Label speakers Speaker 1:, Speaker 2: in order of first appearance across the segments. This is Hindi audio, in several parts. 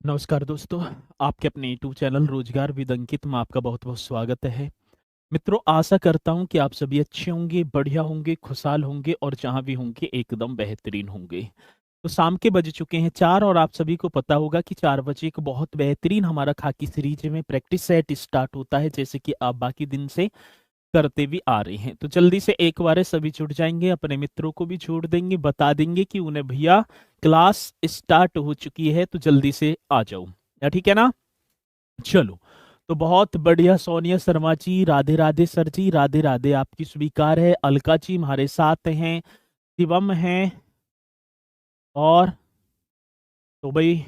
Speaker 1: नमस्कार दोस्तों, आपके अपने यूट्यूब चैनल रोजगार विद अंकित में आपका बहुत बहुत स्वागत है। मित्रों, आशा करता हूं कि आप सभी अच्छे होंगे, बढ़िया होंगे, खुशहाल होंगे और जहां भी होंगे एकदम बेहतरीन होंगे। तो शाम के बज चुके हैं 4 और आप सभी को पता होगा कि 4 बजे एक बहुत बेहतरीन हमारा खाकी सीरीज में प्रैक्टिस सेट स्टार्ट होता है, जैसे कि आप बाकी दिन से करते भी आ रहे हैं। तो जल्दी से एक बार सभी जुड़ जाएंगे, अपने मित्रों को भी जोड़ देंगे, बता देंगे कि उन्हें भैया क्लास स्टार्ट हो चुकी है, तो जल्दी से आ जाओ। या ठीक है ना? चलो, तो बहुत बढ़िया। सोनिया शर्मा जी, राधे राधे सर जी, राधे राधे, आपकी स्वीकार है। अलका जी हमारे साथ हैं, शिवम हैं, और तो भाई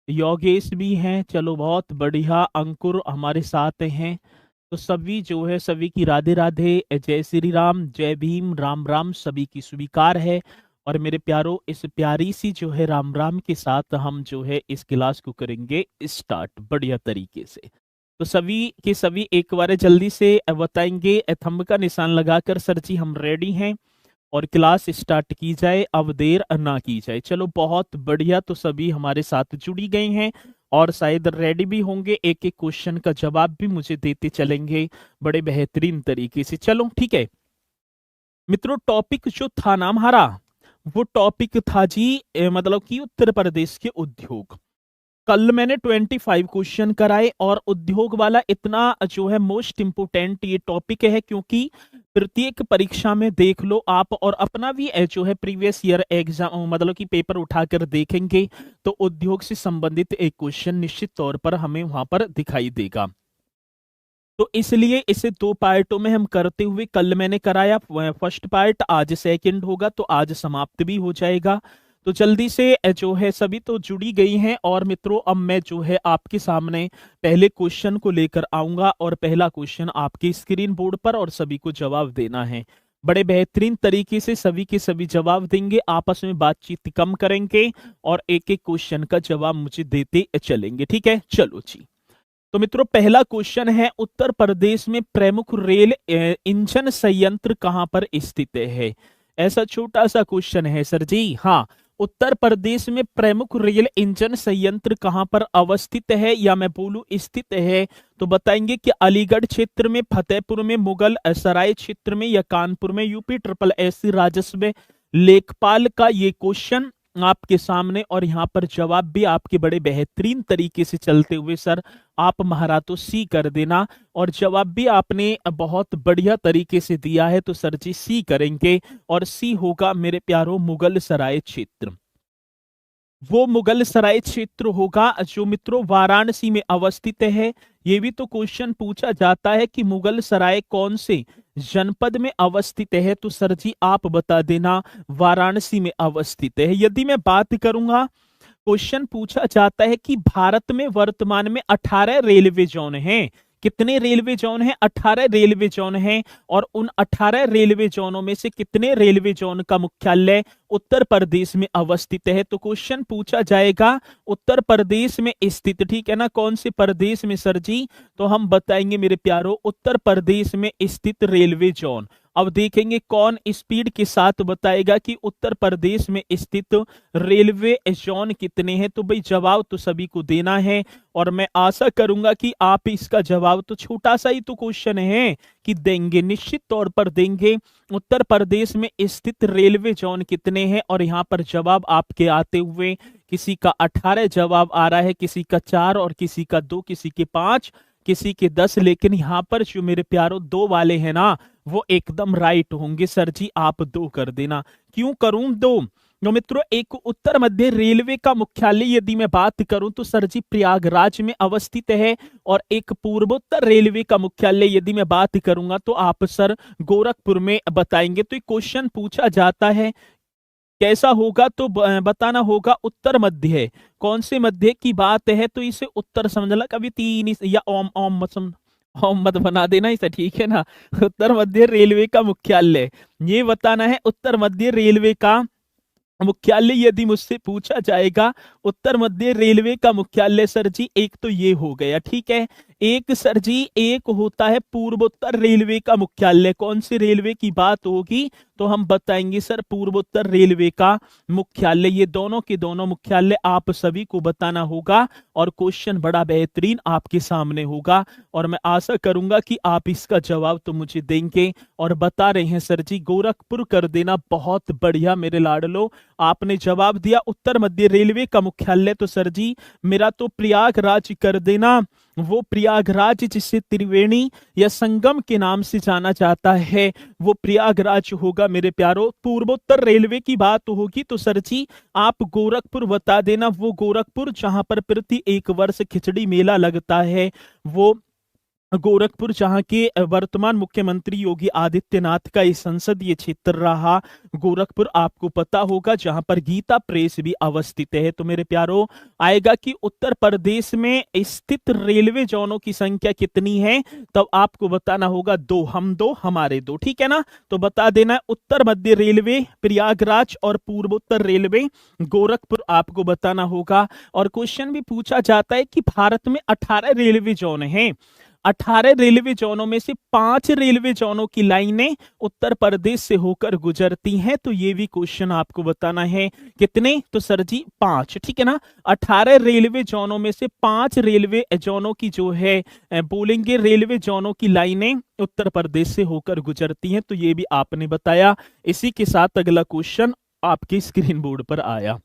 Speaker 1: योगेश भी हैं। चलो बहुत बढ़िया, अंकुर हमारे साथ हैं। तो सभी जो है, सभी की राधे राधे, जय श्री राम, जय भीम, राम राम, सभी की स्वीकार है। और मेरे प्यारों, इस प्यारी सी जो है राम राम के साथ हम जो है इस क्लास को करेंगे स्टार्ट बढ़िया तरीके से। तो सभी के सभी एक बार जल्दी से बताएंगे, थंब का निशान लगाकर, सर जी हम रेडी हैं और क्लास स्टार्ट की जाए, अब देर ना की जाए। चलो बहुत बढ़िया, तो सभी हमारे साथ जुड़ी गए हैं और शायद रेडी भी होंगे। एक एक क्वेश्चन का जवाब भी मुझे देते चलेंगे बड़े बेहतरीन तरीके से। चलो ठीक है मित्रों, टॉपिक जो था ना हमारा, वो टॉपिक था जी मतलब कि उत्तर प्रदेश के उद्योग। कल मैंने 25 क्वेश्चन कराए और उद्योग वाला इतना जो है मोस्ट इंपोर्टेंट ये टॉपिक है, क्योंकि प्रत्येक परीक्षा में देख लो आप, और अपना भी जो है प्रीवियस ईयर एग्जाम मतलब कि पेपर उठाकर देखेंगे तो उद्योग से संबंधित एक क्वेश्चन निश्चित तौर पर हमें वहां पर दिखाई देगा। तो इसलिए इसे दो पार्टों में हम करते हुए, कल मैंने कराया फर्स्ट पार्ट, आज सेकंड होगा, तो आज समाप्त भी हो जाएगा। तो जल्दी से जो है सभी तो जुड़ी गई हैं। और मित्रों, अब मैं जो है आपके सामने पहले क्वेश्चन को लेकर आऊंगा और पहला क्वेश्चन आपके स्क्रीन बोर्ड पर, और सभी को जवाब देना है। बड़े बेहतरीन तरीके से सभी के सभी जवाब देंगे, आपस में बातचीत कम करेंगे और एक एक क्वेश्चन का जवाब मुझे देते चलेंगे। ठीक है, चलो जी। तो मित्रों, पहला क्वेश्चन है, उत्तर प्रदेश में प्रमुख रेल इंजन संयंत्र कहां पर स्थित है? ऐसा छोटा सा क्वेश्चन है सर जी। हाँ, उत्तर प्रदेश में प्रमुख रेल इंजन संयंत्र कहां पर अवस्थित है, या मैं बोलूं स्थित है, तो बताएंगे कि अलीगढ़ क्षेत्र में, फतेहपुर में, मुगल सराय क्षेत्र में, या कानपुर में। यूपी ट्रिपल एससी राजस्व में लेखपाल का ये क्वेश्चन आपके सामने, और यहाँ पर जवाब भी आपके बड़े बेहतरीन तरीके से चलते हुए सर आप महारातो सी कर देना, और जवाब भी आपने बहुत बढ़िया तरीके से दिया है, तो सर जी सी करेंगे, और सी होगा मेरे प्यारों मुगल सराय क्षेत्र। वो मुगल सराय क्षेत्र होगा जो मित्रों वाराणसी में अवस्थित है। ये भी तो क्वेश्चन पूछा जाता है कि मुगल सराय कौन से जनपद में अवस्थित है, तो सर जी आप बता देना वाराणसी में अवस्थित है। यदि मैं बात करूंगा, क्वेश्चन पूछा जाता है कि भारत में वर्तमान में 18 रेलवे जोन हैं। कितने रेलवे जोन हैं? 18 रेलवे जोन हैं। और उन 18 रेलवे जोनों में से कितने रेलवे जोन का मुख्यालय उत्तर प्रदेश में अवस्थित है? तो क्वेश्चन पूछा जाएगा उत्तर प्रदेश में स्थित, ठीक है ना? कौन से प्रदेश में सर जी? तो हम बताएंगे मेरे प्यारों, उत्तर प्रदेश में स्थित रेलवे जोन। अब देखेंगे कौन स्पीड के साथ बताएगा कि उत्तर प्रदेश में स्थित रेलवे जोन कितने हैं। तो भाई जवाब तो सभी को देना है, और मैं आशा करूंगा कि आप इसका जवाब, तो छोटा सा ही तो क्वेश्चन है कि देंगे, निश्चित तौर पर देंगे। उत्तर प्रदेश में स्थित रेलवे जोन कितने हैं, और यहाँ पर जवाब आपके आते हुए किसी का 18 जवाब आ रहा है, किसी का 4, और किसी का 2, किसी के 5, किसी के 10। लेकिन यहाँ पर जो मेरे प्यारों 2 वाले हैं ना, वो एकदम राइट होंगे। सर जी आप 2 कर देना। क्यों करूं 2? तो मित्रों, एक उत्तर मध्य रेलवे का मुख्यालय यदि मैं बात करूं तो सर जी प्रयागराज में अवस्थित है, और एक पूर्वोत्तर रेलवे का मुख्यालय यदि मैं बात करूंगा तो आप सर गोरखपुर में बताएंगे। तो एक क्वेश्चन पूछा जाता है कैसा होगा, तो बताना होगा उत्तर मध्य है। कौन से मध्य की बात है? तो इसे उत्तर समझना, कभी तीन या ओम ओम मत ओम मत बना देना इसे, ठीक है ना? उत्तर मध्य रेलवे का मुख्यालय ये बताना है। उत्तर मध्य रेलवे का मुख्यालय यदि मुझसे पूछा जाएगा, उत्तर मध्य रेलवे का मुख्यालय सर जी एक तो ये हो गया, ठीक है। एक सर जी, एक होता है पूर्वोत्तर रेलवे का मुख्यालय। कौन सी रेलवे की बात होगी तो हम बताएंगे सर पूर्वोत्तर रेलवे का मुख्यालय। ये दोनों के दोनों मुख्यालय आप सभी को बताना होगा और क्वेश्चन बड़ा बेहतरीन आपके सामने होगा और मैं आशा करूंगा कि आप इसका जवाब तो मुझे देंगे। और बता रहे हैं सर जी गोरखपुर कर देना, बहुत बढ़िया मेरे लाडलो, आपने जवाब दिया। उत्तर मध्य रेलवे का मुख्यालय तो सर जी मेरा तो प्रयागराज कर देना, वो प्रयागराज जिसे त्रिवेणी या संगम के नाम से जाना जाता है वो प्रयागराज होगा मेरे प्यारो। पूर्वोत्तर रेलवे की बात होगी तो सर जी आप गोरखपुर बता देना, वो गोरखपुर जहां पर प्रति एक वर्ष खिचड़ी मेला लगता है, वो गोरखपुर जहां के वर्तमान मुख्यमंत्री योगी आदित्यनाथ का ये संसदीय क्षेत्र रहा गोरखपुर, आपको पता होगा, जहां पर गीता प्रेस भी अवस्थित है। तो मेरे प्यारो आएगा कि उत्तर प्रदेश में स्थित रेलवे जोनों की संख्या कितनी है, तब आपको बताना होगा दो, हम दो हमारे दो, ठीक है ना। तो बता देना उत्तर मध्य रेलवे प्रयागराज और पूर्वोत्तर रेलवे गोरखपुर आपको बताना होगा। और क्वेश्चन भी पूछा जाता है कि भारत में 18 रेलवे जोन हैं, 18 रेलवे जोनों में से 5 रेलवे जोनों की लाइनें उत्तर प्रदेश से होकर गुजरती हैं। तो ये भी क्वेश्चन आपको बताना है कितने, तो सर जी 5, ठीक है ना। 18 रेलवे जोनों में से 5 रेलवे जोनों की जो है बोलेंगे रेलवे जोनों की लाइनें उत्तर प्रदेश से होकर गुजरती हैं। तो ये भी आपने बताया। इसी के साथ अगला क्वेश्चन आपके स्क्रीन बोर्ड पर आया।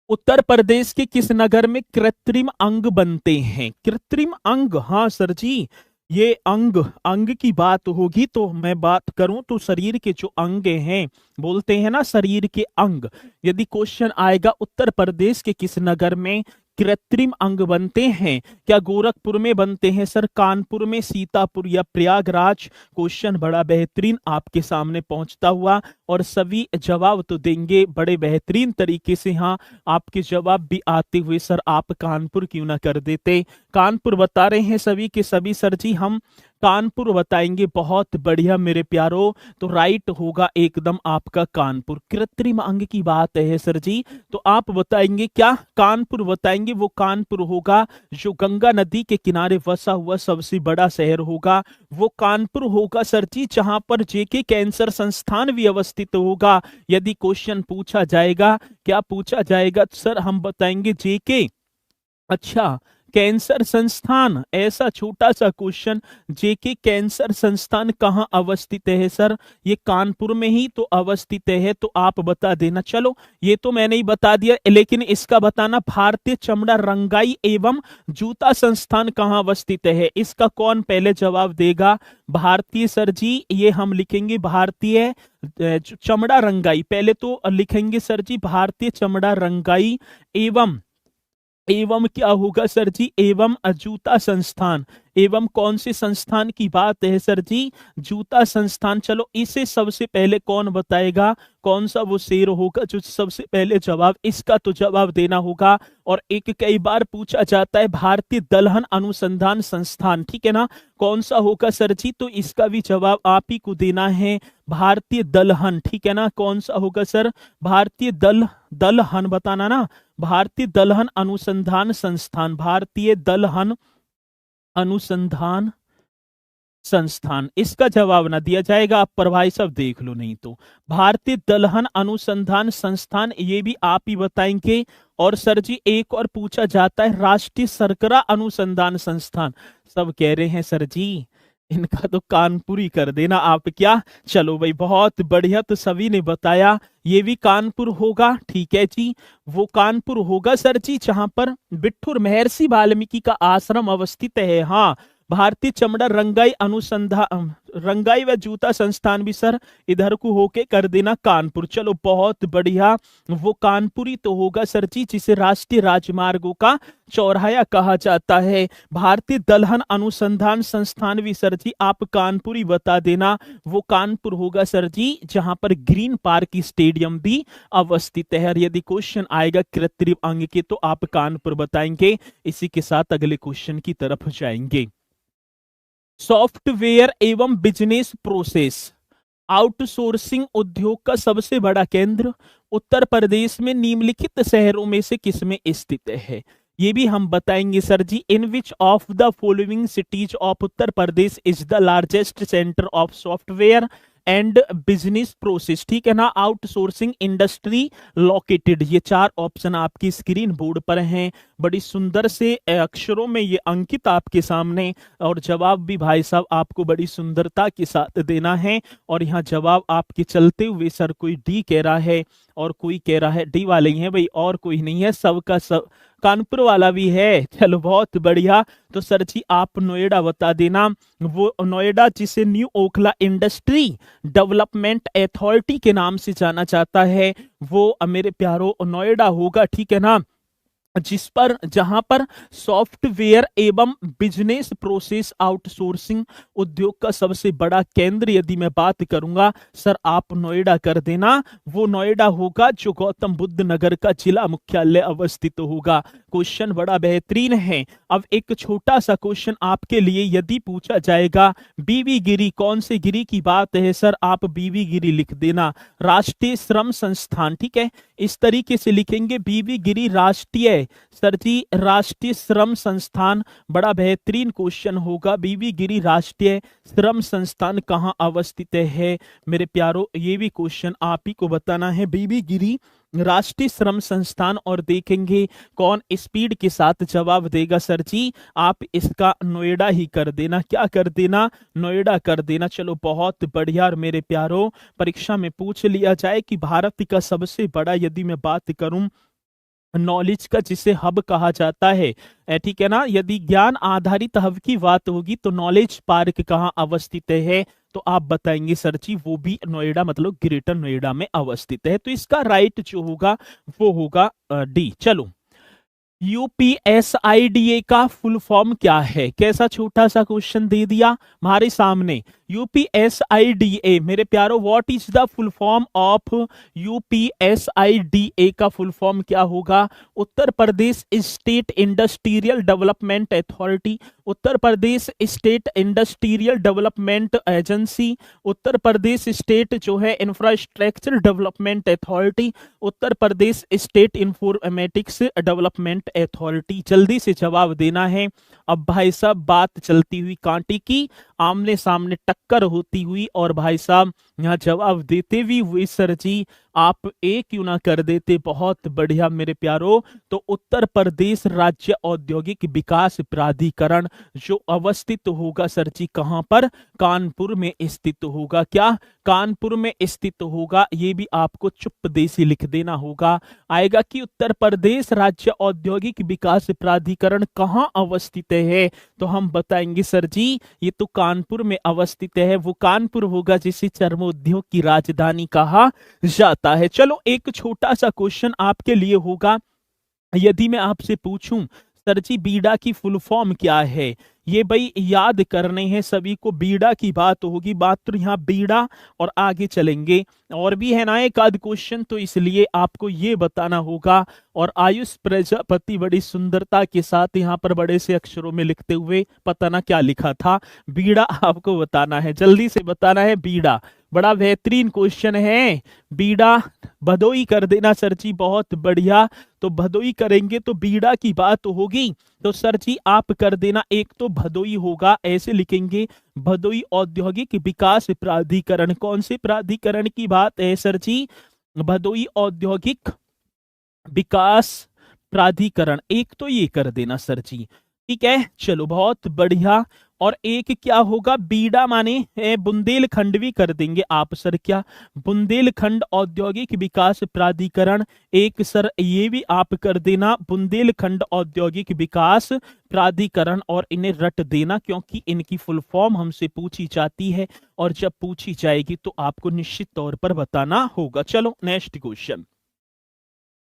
Speaker 1: उत्तर प्रदेश के किस नगर में कृत्रिम अंग बनते हैं? कृत्रिम अंग, हाँ सर जी, ये अंग अंग की बात होगी तो मैं बात करूं तो शरीर के जो अंग हैं, बोलते हैं ना शरीर के अंग, यदि क्वेश्चन आएगा उत्तर प्रदेश के किस नगर में कृत्रिम अंग बनते हैं, क्या गोरखपुर में बनते हैं सर, कानपुर में, सीतापुर या प्रयागराज? क्वेश्चन बड़ा बेहतरीन आपके सामने पहुंचता हुआ और सभी जवाब तो देंगे बड़े बेहतरीन तरीके से। हाँ आपके जवाब भी आते हुए सर आप कानपुर क्यों ना कर देते, कानपुर बता रहे हैं सभी के सभी सर जी, हम कानपुर बताएंगे, बहुत बढ़िया मेरे प्यारो। तो राइट होगा एकदम आपका कानपुर। कृत्रिम अंग की बात है सर जी, तो आप बताएंगे क्या, कानपुर बताएंगे। वो कानपुर होगा जो गंगा नदी के किनारे बसा हुआ सबसे बड़ा शहर होगा, वो कानपुर होगा सर जी, जहां पर जेके कैंसर संस्थान भी अवस्थित होगा। यदि क्वेश्चन पूछा जाएगा, क्या पूछा जाएगा सर, हम बताएंगे जेके, अच्छा कैंसर संस्थान, ऐसा छोटा सा क्वेश्चन, जेके कैंसर संस्थान कहाँ अवस्थित है सर, ये कानपुर में ही तो अवस्थित है। तो आप बता देना। चलो ये तो मैंने ही बता दिया, लेकिन इसका बताना भारतीय चमड़ा रंगाई एवं जूता संस्थान कहाँ अवस्थित है, इसका कौन पहले जवाब देगा? भारतीय सर जी, ये हम लिखेंगे भारतीय चमड़ा रंगाई, पहले तो लिखेंगे सर जी भारतीय चमड़ा रंगाई एवं एवं क्या होगा सर जी, एवं जूता संस्थान, एवं कौन से संस्थान की बात है सर जी, जूता संस्थान। चलो इसे सबसे पहले कौन बताएगा, कौन सा वो शेर होगा जो सबसे पहले जवाब, इसका तो जवाब देना होगा। और एक कई बार पूछा जाता है भारतीय दलहन अनुसंधान संस्थान, ठीक है ना, कौन सा होगा सर जी, तो इसका भी जवाब आप ही को देना है, भारतीय दलहन, ठीक है ना, कौन सा होगा सर, भारतीय दलहन बताना ना, भारतीय दलहन अनुसंधान संस्थान, भारतीय दलहन अनुसंधान संस्थान, इसका जवाब ना दिया जाएगा, आप पर भाई सब देख लो नहीं तो। भारतीय दलहन अनुसंधान संस्थान, ये भी आप ही बताएंगे। और सर जी एक और पूछा जाता है राष्ट्रीय शर्करा अनुसंधान संस्थान, सब कह रहे हैं सर जी इनका तो कानपुर ही कर देना आप, क्या? चलो भाई बहुत बढ़िया, तो सभी ने बताया ये भी कानपुर होगा, ठीक है जी, वो कानपुर होगा सर जी जहां पर बिट्ठूर महर्षि वाल्मीकि का आश्रम अवस्थित है। हाँ भारतीय चमड़ा रंगाई अनुसंधान, रंगाई व जूता संस्थान भी सर इधर को होके कर देना कानपुर। चलो बहुत बढ़िया, वो कानपुरी तो होगा सर जी जिसे राष्ट्रीय राजमार्गों का चौराहा कहा जाता है। भारतीय दलहन अनुसंधान संस्थान भी सर जी आप कानपुरी बता देना, वो कानपुर होगा सर जी जहां पर ग्रीन पार्क स्टेडियम भी अवस्थित है। और यदि क्वेश्चन आएगा कृत्रिम अंग के तो आप कानपुर बताएंगे। इसी के साथ अगले क्वेश्चन की तरफ जाएंगे। सॉफ्टवेयर एवं बिजनेस प्रोसेस आउटसोर्सिंग उद्योग का सबसे बड़ा केंद्र उत्तर प्रदेश में निम्नलिखित शहरों में से किसमें स्थित है? ये भी हम बताएंगे sir ji. In which of the following cities of Uttar Pradesh is the largest centre of software and business process, ठीक है ना, आउटसोर्सिंग इंडस्ट्री लोकेटेड। ये चार ऑप्शन आपकी स्क्रीन बोर्ड पर हैं, बड़ी सुंदर से अक्षरों में ये अंकित आपके सामने, और जवाब भी भाई साहब आपको बड़ी सुंदरता के साथ देना है। और यहाँ जवाब आपके चलते हुए सर कोई डी कह रहा है और कोई कह रहा है, डी वाले ही हैं भाई और कोई नहीं है, सबका सब कानपुर वाला भी है। चलो बहुत बढ़िया। तो सर जी आप नोएडा बता देना। वो नोएडा जिसे new Okhla industry development authority के नाम से जाना जाता है, वो मेरे प्यारो नोएडा होगा, ठीक है ना, जहां पर सॉफ्टवेयर एवं बिजनेस प्रोसेस आउटसोर्सिंग उद्योग का सबसे बड़ा केंद्र यदि मैं बात करूंगा सर आप नोएडा कर देना। वो नोएडा होगा जो गौतम बुद्ध नगर का जिला मुख्यालय अवस्थित होगा। क्वेश्चन बड़ा बेहतरीन है। अब एक छोटा सा क्वेश्चन आपके लिए यदि पूछा जाएगा, बीवी गिरी, कौन से गिरी की बात है सर, आप बीवी गिरी लिख देना। राष्ट्रीय श्रम संस्थान, ठीक है, इस तरीके से लिखेंगे, बीवी गिरी राष्ट्रीय, सर जी राष्ट्रीय श्रम संस्थान। बड़ा बेहतरीन क्वेश्चन होगा, बीवी गिरी राष्ट्रीय श्रम संस्थान कहाँ अवस्थित है मेरे प्यारो, ये भी क्वेश्चन आप ही को बताना है, बीवी गिरी राष्ट्रीय श्रम संस्थान। और देखेंगे कौन स्पीड के साथ जवाब देगा सर जी, आप इसका नोएडा ही कर देना। क्या कर देना, नोएडा कर देना। चलो बहुत बढ़िया। और मेरे प्यारो परीक्षा में पूछ लिया जाए कि भारत का सबसे बड़ा, यदि मैं बात करूं नॉलेज का जिसे हब कहा जाता है, ठीक है ना, यदि ज्ञान आधारित हब की बात होगी तो नॉलेज पार्क कहाँ अवस्थित है, तो आप बताएंगे सर जी वो भी नोएडा मतलब ग्रेटर नोएडा में अवस्थित है। तो इसका राइट जो होगा वो होगा डी। चलो यूपीएसआईडीए का फुल फॉर्म क्या है, कैसा छोटा सा क्वेश्चन दे दिया हमारे सामने। यूपीएसआईडीए मेरे प्यारो, what is the full form of UPSIDA का फुल फॉर्म क्या होगा, Uttar Pradesh state industrial development authority, Uttar Pradesh state industrial development agency, Uttar Pradesh state जो है infrastructure development authority, Uttar Pradesh state informatics development authority. जल्दी से जवाब देना है। अब भाई साहब बात चलती हुई कांटे की, आमने सामने टक्कर होती हुई, और भाई साहब यहाँ जवाब देते भी हुए सर जी आप एक क्यों ना कर देते, बहुत बढ़िया मेरे प्यारो। तो उत्तर प्रदेश राज्य औद्योगिक विकास प्राधिकरण जो अवस्थित होगा सर जी कहां पर, कानपुर में स्थित होगा। क्या कानपुर में स्थित होगा, ये भी आपको चुप देसी लिख देना होगा। आएगा कि उत्तर प्रदेश राज्य औद्योगिक विकास प्राधिकरण कहां अवस्थित है, तो हम बताएंगे सर जी ये तो कानपुर में अवस्थित है। वो कानपुर होगा जिसे चर्मोद्योग की राजधानी कहा जाता है। चलो एक छोटा सा क्वेश्चन आपके लिए होगा, यदि मैं आपसे पूछूं सर जी बीडा की फुल फॉर्म क्या है, ये भाई याद करने हैं सभी को, बीडा की बात होगी, बात तो यहाँ बीडा और आगे चलेंगे और भी है ना एक आध क्वेश्चन, तो इसलिए आपको ये बताना होगा। और आयुष प्रजापति बड़ी सुंदरता के साथ यहाँ पर बड़े से अक्षरों में लिखते हुए, पता ना क्या लिखा था, बीड़ा आपको बताना है, जल्दी से बताना है बीड़ा। बड़ा बेहतरीन क्वेश्चन है, बीड़ा भदोई कर देना सर जी, बहुत बढ़िया। तो भदोई करेंगे तो बीड़ा की बात होगी, तो सर जी आप कर देना, एक तो भदोई होगा, ऐसे लिखेंगे भदोई औद्योगिक विकास प्राधिकरण। कौन से प्राधिकरण की बात है सर जी, भदोई औद्योगिक विकास प्राधिकरण, एक तो ये कर देना सर जी, ठीक है। चलो बहुत बढ़िया। और एक क्या होगा, बीडा माने बुंदेलखंड भी कर देंगे आप सर, क्या बुंदेलखंड औद्योगिक विकास प्राधिकरण, एक सर ये भी आप कर देना बुंदेलखंड औद्योगिक विकास प्राधिकरण। और इन्हें रट देना क्योंकि इनकी फुल फॉर्म हमसे पूछी जाती है, और जब पूछी जाएगी तो आपको निश्चित तौर पर बताना होगा। चलो नेक्स्ट क्वेश्चन,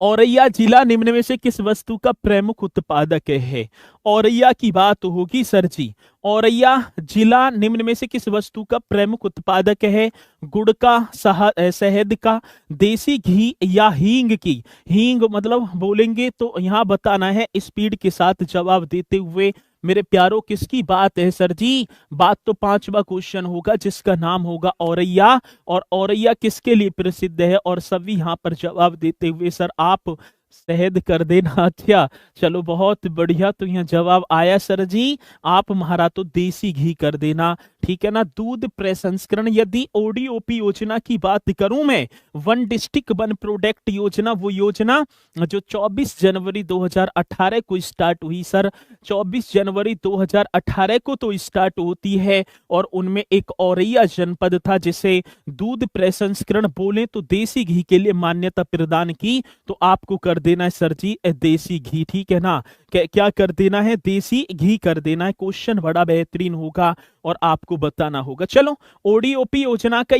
Speaker 1: औरैया जिला निम्न में से किस वस्तु का प्रमुख उत्पादक है, औरैया की बात होगी सर जी। औरैया जिला निम्न में से किस वस्तु का प्रमुख उत्पादक है, गुड़ का, शहद का, देसी घी या हींग की। हींग मतलब बोलेंगे तो यहाँ बताना है स्पीड के साथ जवाब देते हुए मेरे प्यारो, किसकी बात है सर जी, बात तो पांचवा क्वेश्चन होगा जिसका नाम होगा औरैया। और औरैया किसके लिए प्रसिद्ध है, और सभी यहाँ पर जवाब देते हुए सर आप शहद कर देना। अच्छा, चलो बहुत बढ़िया। तो यहाँ जवाब आया सर जी, आप महारा तो देसी घी कर देना, ठीक है ना। दूध प्रसंस्करण, यदि ओडीओपी योजना की बात करूं मैं, वन डिस्ट्रिक्ट वन प्रोडक्ट योजना, वो योजना जो 24 जनवरी 2018 को स्टार्ट हुई सर। 24 जनवरी 2018 को तो स्टार्ट होती है, और उनमें एक औरैया जनपद था जिसे दूध प्रसंस्करण बोले तो देसी घी के लिए मान्यता प्रदान की। तो आपको कर देना है सर जी देसी घी, ठीक है ना। क्या कर देना है, देसी घी कर देना है। क्वेश्चन बड़ा बेहतरीन होगा और आपको बताना होगा। चलो, ओडीओपी योजना का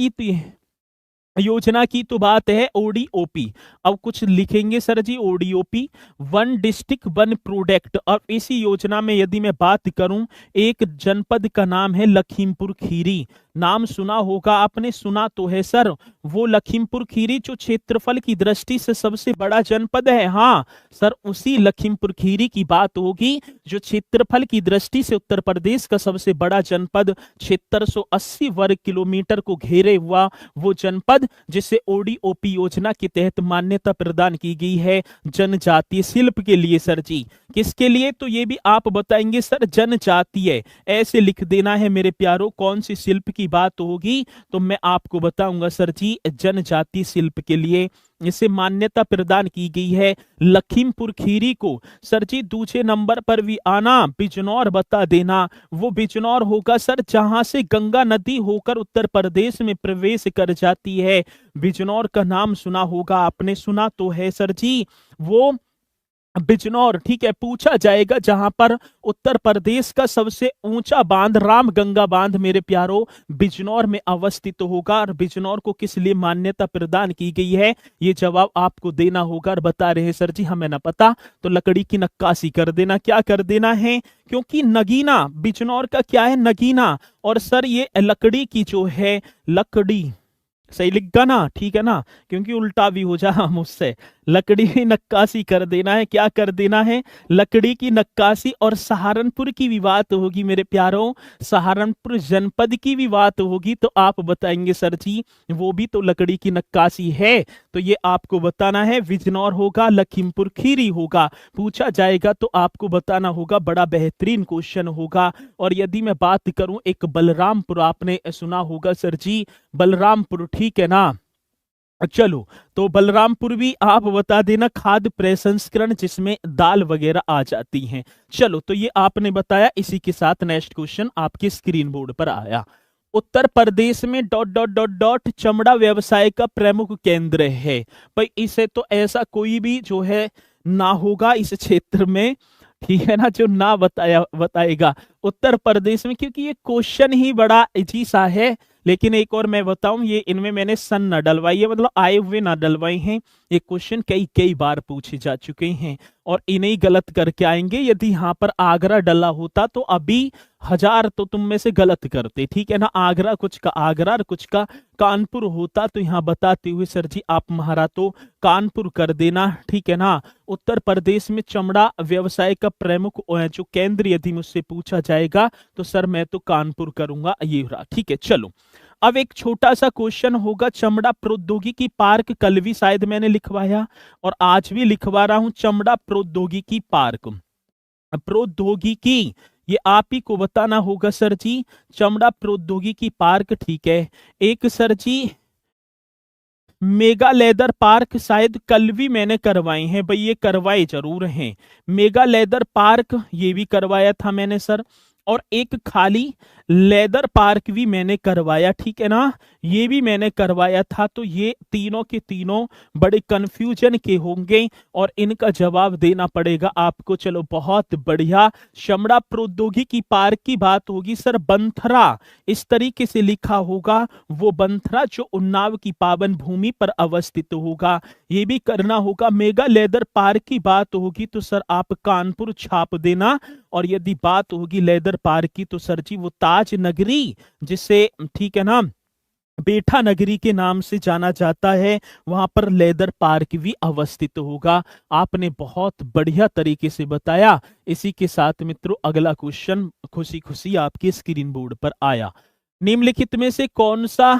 Speaker 1: योजना की तो बात है, ओडीओपी। अब कुछ लिखेंगे sir ji, ODOP one district one product. और इसी योजना में यदि मैं बात करूं, एक जनपद का नाम है लखीमपुर खीरी। नाम सुना होगा आपने, सुना तो है सर। वो लखीमपुर खीरी जो क्षेत्रफल की दृष्टि से सबसे बड़ा जनपद है, हाँ सर, उसी लखीमपुर खीरी की बात होगी जो क्षेत्रफल की दृष्टि से उत्तर प्रदेश का सबसे बड़ा जनपद, 7680 वर्ग किलोमीटर को घेरे हुआ वो जनपद, जिसे ओडीओपी योजना के तहत मान्यता प्रदान की गई है जनजातीय शिल्प के लिए सर जी। किसके लिए, तो ये भी आप बताएंगे सर, जनजातीय। ऐसे लिख देना है मेरे प्यारों, कौन सी शिल्प की बात होगी तो मैं आपको बताऊंगा सर जी, जनजातीय शिल्प के लिए इसे मान्यता प्रदान की गई है लखीमपुर खीरी को। सर जी दूसरे नंबर पर भी आना, बिजनौर बता देना। वो बिजनौर होगा सर जहां से गंगा नदी होकर उत्तर प्रदेश में प्रवेश कर जाती है। बिजनौर का नाम सुना होगा आपने, सुना तो है सर जी। वो बिजनौर, ठीक है, पूछा जाएगा जहां पर उत्तर प्रदेश का सबसे ऊंचा बांध रामगंगा बांध मेरे प्यारो बिजनौर में अवस्थित होगा। और बिजनौर को किस लिए मान्यता प्रदान की गई है, ये जवाब आपको देना होगा। और बता रहे हैं सर जी हमें ना पता तो लकड़ी की नक्काशी कर देना। क्या कर देना है, क्योंकि नगीना बिजनौर का क्या है, नगीना। और सर ये लकड़ी की जो है, लकड़ी सही लिख गा ना, ठीक है ना, क्योंकि उल्टा भी हो जा मुझसे। लकड़ी की नक्काशी कर देना है। क्या कर देना है, लकड़ी की नक्काशी। और सहारनपुर की भी बात होगी मेरे प्यारों, सहारनपुर जनपद की भी बात होगी तो आप बताएंगे सर जी वो भी तो लकड़ी की नक्काशी है। तो ये आपको बताना है, बिजनौर होगा, लखीमपुर खीरी होगा। पूछा जाएगा तो आपको बताना होगा, बड़ा बेहतरीन क्वेश्चन होगा। और यदि मैं बात करूं, एक बलरामपुर आपने सुना होगा सर जी, बलरामपुर, ठीक है ना। चलो, तो बलरामपुर भी आप बता देना, खाद्य प्रसंस्करण जिसमें दाल वगैरह आ जाती हैं। चलो, तो ये आपने बताया। इसी के साथ नेक्स्ट क्वेश्चन आपके स्क्रीन बोर्ड पर आया। उत्तर प्रदेश में डॉट डॉट डॉट डॉट चमड़ा व्यवसाय का प्रमुख केंद्र है। भाई इसे तो ऐसा कोई भी जो है ना होगा इस क्षेत्र में, ठीक है ना, जो ना बताएगा उत्तर प्रदेश में, क्योंकि ये क्वेश्चन ही बड़ा इजी सा है। लेकिन एक और मैं बताऊं, ये इनमें मैंने सन न डलवाई है, मतलब आए हुए ना डलवाए हैं। ये क्वेश्चन कई कई बार पूछे जा चुके हैं और इन्हें गलत करके आएंगे। यदि यहाँ पर आगरा डला होता तो अभी 1000 तो तुम में से गलत करते, ठीक है ना। आगरा कुछ का आगरा और कुछ का कानपुर होता, तो यहाँ बताते हुए सर जी आप महारा तो कानपुर कर देना, ठीक है ना। उत्तर प्रदेश में चमड़ा व्यवसाय का प्रमुख जो केंद्र यदि मुझसे पूछा जाएगा तो सर मैं तो कानपुर करूंगा, ये रहा, ठीक है। चलो, अब एक छोटा सा क्वेश्चन होगा, चमड़ा प्रौद्योगिकी पार्क, कल भी शायद मैंने लिखवाया और आज भी लिखवा रहा हूं, चमड़ा प्रौद्योगिकी पार्क, प्रौद्योगिकी, ये आप ही को बताना होगा सर जी। चमड़ा प्रौद्योगिकी पार्क, ठीक है। एक सर जी मेगा लेदर पार्क, शायद कल भी मैंने करवाए हैं भाई, ये करवाए जरूर हैं। मेगा लेदर पार्क ये भी करवाया था मैंने सर। और एक खाली लेदर पार्क भी मैंने करवाया, ठीक है ना, ये भी मैंने करवाया था। तो ये तीनों के तीनों बड़े कंफ्यूजन के होंगे और इनका जवाब देना पड़ेगा आपको। चलो बहुत बढ़िया, चमड़ा प्रौद्योगिकी पार्क की बात होगी सर, बंथरा इस तरीके से लिखा होगा, वो बंथरा जो उन्नाव की पावन भूमि पर अवस्थित होगा, ये भी करना होगा। मेगा लेदर पार्क की बात होगी तो सर आप कानपुर छाप देना। और यदि बात होगी लेदर पार्क की तो सर जी वो ताज नगरी, जिसे, ठीक है ना, बेठा नगरी के नाम से जाना जाता है, वहां पर लेदर पार्क भी अवस्थित होगा। आपने बहुत बढ़िया तरीके से बताया। इसी के साथ मित्रों अगला क्वेश्चन खुशी खुशी आपके स्क्रीन बोर्ड पर आया। निम्नलिखित में से कौन सा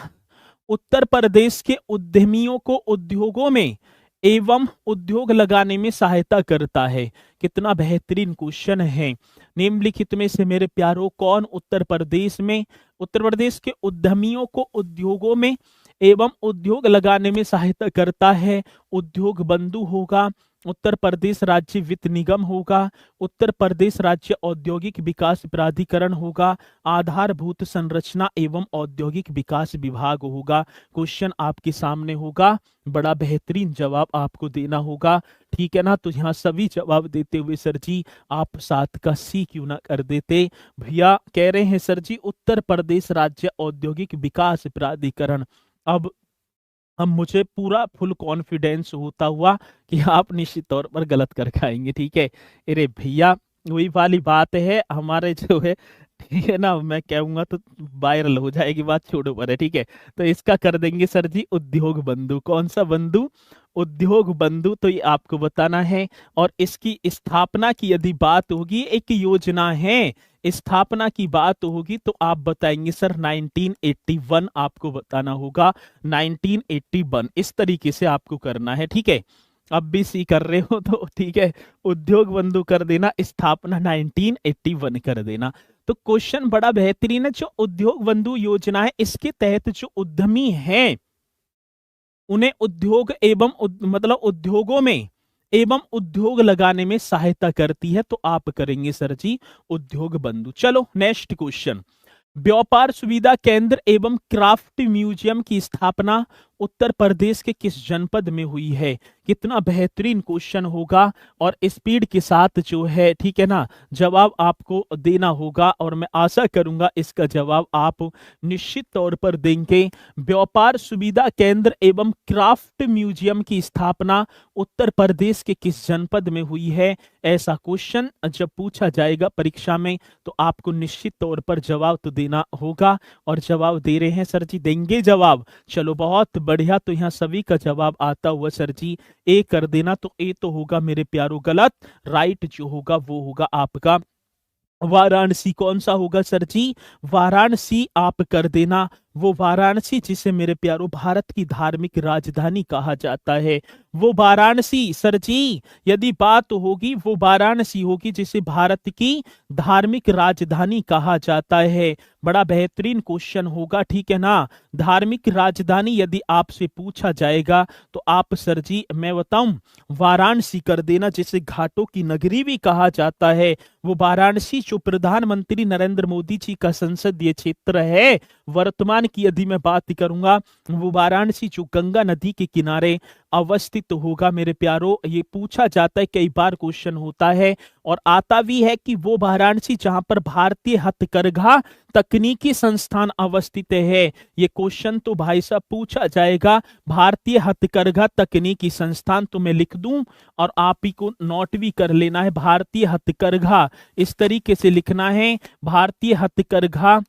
Speaker 1: उत्तर प्रदेश के उद्यमियों को उद्योगों में एवं उद्योग लगाने में सहायता करता है। कितना बेहतरीन क्वेश्चन है। निम्नलिखित में से मेरे प्यारों कौन उत्तर प्रदेश के उद्यमियों को उद्योगों में एवं उद्योग लगाने में सहायता करता है? उद्योग बंधु होगा, उत्तर प्रदेश राज्य वित्त निगम होगा, उत्तर प्रदेश राज्य औद्योगिक विकास प्राधिकरण होगा, आधारभूत संरचना एवं औद्योगिक विकास विभाग होगा। क्वेश्चन आपके सामने होगा, बड़ा बेहतरीन जवाब आपको देना होगा। ठीक है ना? तो यहाँ सभी जवाब देते हुए सर जी आप 7 का सी क्यों ना कर देते? भैया कह रहे हैं सर जी उत्तर प्रदेश राज्य औद्योगिक विकास प्राधिकरण। अब मुझे पूरा फुल कॉन्फिडेंस होता हुआ कि आप निश्चित तौर पर गलत कर खाएंगे। ठीक है? अरे भैया वही वाली बात है, हमारे जो है ठीक है ना, मैं कहूंगा तो वायरल हो जाएगी बात, छोड़ो पर है। ठीक है? तो इसका कर देंगे सर जी उद्योग बंधु। कौन सा बंधु? उद्योग बंधु। तो ये आपको बताना है। और इसकी स्थापना की यदि बात होगी, एक योजना है, स्थापना की बात होगी तो आप बताएंगे सर 1981 आपको बताना होगा। 1981 इस तरीके से आपको करना है। ठीक है? अब भी सी कर रहे हो तो ठीक है, उद्योग बंधु कर देना, स्थापना 1981 कर देना। तो क्वेश्चन बड़ा बेहतरीन है। जो उद्योग बंधु योजना है इसके तहत जो उद्यमी हैं उन्हें उद्योग एवं मतलब उद्योगों में एवं उद्योग लगाने में सहायता करती है। तो आप करेंगे सर जी उद्योग बंधु। चलो नेक्स्ट क्वेश्चन। व्यापार सुविधा केंद्र एवं क्राफ्ट म्यूजियम की स्थापना उत्तर प्रदेश के किस जनपद में हुई है? कितना बेहतरीन क्वेश्चन होगा और स्पीड के साथ जो है ठीक है ना जवाब आपको देना होगा, और मैं आशा करूंगा इसका जवाब आप निश्चित तौर पर देंगे। व्यापार सुविधा केंद्र एवं क्राफ्ट म्यूजियम की स्थापना उत्तर प्रदेश के किस जनपद में हुई है? ऐसा क्वेश्चन जब पूछा जाएगा परीक्षा में तो आपको निश्चित तौर पर जवाब तो देना होगा। और जवाब दे रहे हैं सर जी, देंगे जवाब? चलो बहुत बढ़िया। तो यहाँ सभी का जवाब आता हुआ सर जी ए कर देना। तो ए तो होगा मेरे प्यारों गलत, राइट जो होगा वो होगा आपका वाराणसी। कौन सा होगा सर जी? वाराणसी आप कर देना। वो वाराणसी जिसे मेरे प्यारों भारत की धार्मिक राजधानी कहा जाता है, वो वाराणसी सर जी यदि बात होगी वो वाराणसी होगी जिसे भारत की धार्मिक राजधानी कहा जाता है। बड़ा बेहतरीन क्वेश्चन होगा। ठीक है ना? धार्मिक राजधानी यदि आपसे पूछा जाएगा तो आप सर जी मैं बताऊं वाराणसी कर देना, जिसे घाटों की नगरी भी कहा जाता है। वो वाराणसी जो प्रधानमंत्री नरेंद्र मोदी जी का संसदीय क्षेत्र है वर्तमान की यदि मैं बात करूंगा, वो वाराणसी जो गंगा नदी के किनारे अवस्थित होगा मेरे प्यारों। ये पूछा जाता है, कई बार क्वेश्चन होता है और आता भी है कि वो वाराणसी जहां पर भारतीय हथकरघा तकनीकी संस्थान अवस्थित है। ये क्वेश्चन तो भाई साहब पूछा जाएगा, भारतीय हथकरघा तकनीकी संस्थान। तो मैं लिख दूं और आप ही को नोट भी कर लेना है, भारतीय हथकरघा इस तरीके से लिखना है, भारतीय हथकरघा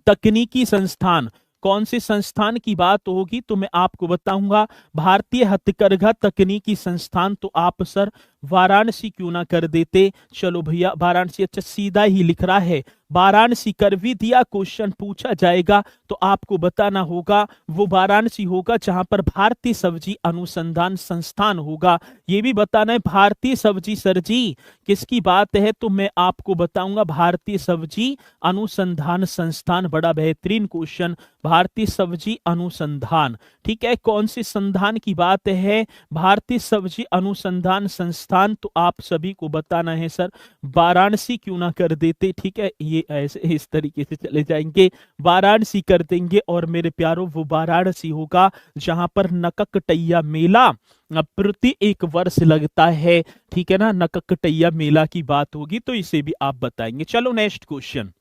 Speaker 1: तकनीकी संस्थान। कौन से संस्थान की बात होगी तो मैं आपको बताऊंगा, भारतीय हथकरघा तकनीकी संस्थान। तो आप सर वाराणसी क्यों ना कर देते? चलो भैया वाराणसी, अच्छा सीधा ही लिख रहा है, वाराणसी कर भी दिया। क्वेश्चन पूछा जाएगा तो आपको बताना होगा वो वाराणसी होगा जहां पर भारतीय सब्जी अनुसंधान संस्थान होगा। ये भी बताना है भारतीय सब्जी सर जी किसकी बात है, तो मैं आपको बताऊंगा भारतीय सब्जी अनुसंधान संस्थान। बड़ा बेहतरीन क्वेश्चन, भारतीय सब्जी अनुसंधान। ठीक है? कौन से संस्थान की बात है? भारतीय सब्जी अनुसंधान संस्थान। तो आप सभी को बताना है सर वाराणसी क्यों ना कर देते? ठीक है? ये ऐसे इस तरीके से चले जाएंगे, वाराणसी कर देंगे। और मेरे प्यारों वो वाराणसी होगा जहां पर नककटैया मेला प्रति एक वर्ष लगता है। ठीक है ना? नककटैया मेला की बात होगी तो इसे भी आप बताएंगे। चलो नेक्स्ट क्वेश्चन।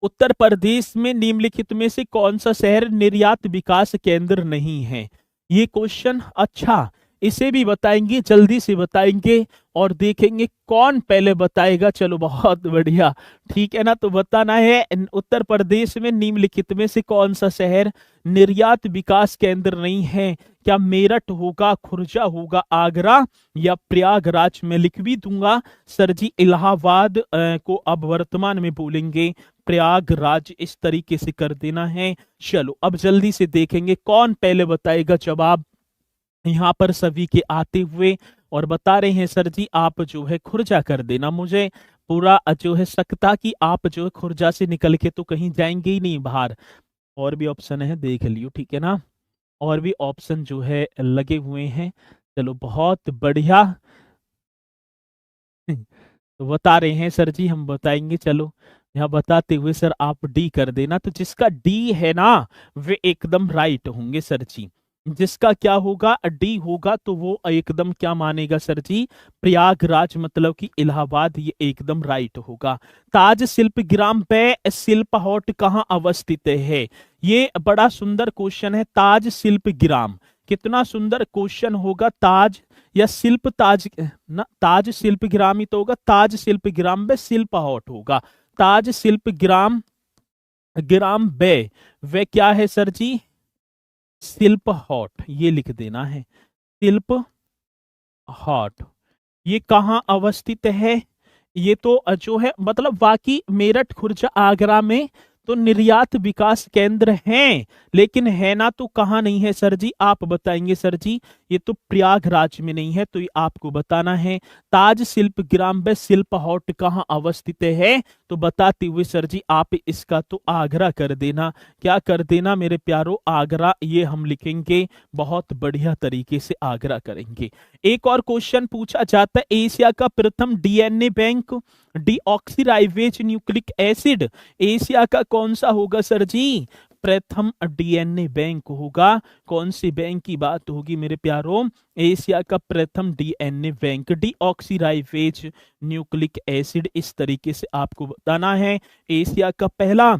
Speaker 1: उत्तर प्रदेश में निम्नलिखित में से कौन सा शहर निर्यात विकास केंद्र नहीं है? ये क्वेश्चन अच्छा, इसे भी बताएंगे, जल्दी से बताएंगे और देखेंगे कौन पहले बताएगा। चलो बहुत बढ़िया। ठीक है ना? तो बताना है उत्तर प्रदेश में निम्नलिखित में से कौन सा शहर निर्यात विकास केंद्र नहीं है? क्या मेरठ होगा, खुर्जा होगा, आगरा या प्रयागराज? में लिख भी दूंगा सर जी इलाहाबाद को अब वर्तमान में बोलेंगे प्रयागराज, इस तरीके से कर देना है। चलो अब जल्दी से देखेंगे कौन पहले बताएगा जवाब। यहाँ पर सभी के आते हुए और बता रहे हैं सर जी आप जो है खुर्जा कर देना। मुझे पूरा जो है सकता कि आप जो है खुर्जा से निकल के तो कहीं जाएंगे ही नहीं बाहर। और भी ऑप्शन है देख लियो, ठीक है ना, और भी ऑप्शन जो है लगे हुए हैं। चलो बहुत बढ़िया। तो बता रहे हैं सर जी हम बताएंगे, चलो यहाँ बताते हुए सर आप डी कर देना। तो जिसका डी है ना वे एकदम राइट होंगे सर जी। जिसका क्या होगा, डी होगा तो वो एकदम क्या मानेगा सर जी, प्रयागराज मतलब कि इलाहाबाद, ये एकदम राइट होगा। ताज शिल्प ग्राम पे शिल्प हॉट कहाँ अवस्थित है? ये बड़ा सुंदर क्वेश्चन है। ताज शिल्प ग्राम, कितना सुंदर क्वेश्चन होगा। ताज या शिल्प ताज ना, ताज शिल्प ग्राम ही तो होगा। ताज शिल्प ग्राम में शिल्प हॉट होगा। ताज शिल्प ग्राम, ग्राम बे वे क्या है सर जी, शिल्प हॉट, ये लिख देना है शिल्प हॉट। ये कहाँ अवस्थित है? ये तो जो है मतलब बाकी मेरठ खुर्जा आगरा में तो निर्यात विकास केंद्र हैं, लेकिन है ना तो कहाँ नहीं है सर जी, आप बताएंगे सर जी। ये तो प्रयागराज में नहीं है, तो ये आपको बताना है। ताज शिल्प ग्राम में शिल्प हॉट कहाँ अवस्थित है? तो बताते हुए सर जी आप इसका तो आगरा कर देना। क्या कर देना मेरे प्यारो, आगरा, ये हम लिखेंगे। बहुत बढ़िया तरीके से आगरा करेंगे। एक और क्वेश्चन पूछा जाता है, एशिया का प्रथम DNA bank deoxyribose nucleic acid, Asia का कौन सा होगा सर जी? प्रथम डीएनए बैंक होगा। कौन सी बैंक की बात होगी मेरे प्यारों? एशिया का प्रथम DNA bank deoxyribose nucleic acid, इस तरीके से आपको बताना है। एशिया का पहला,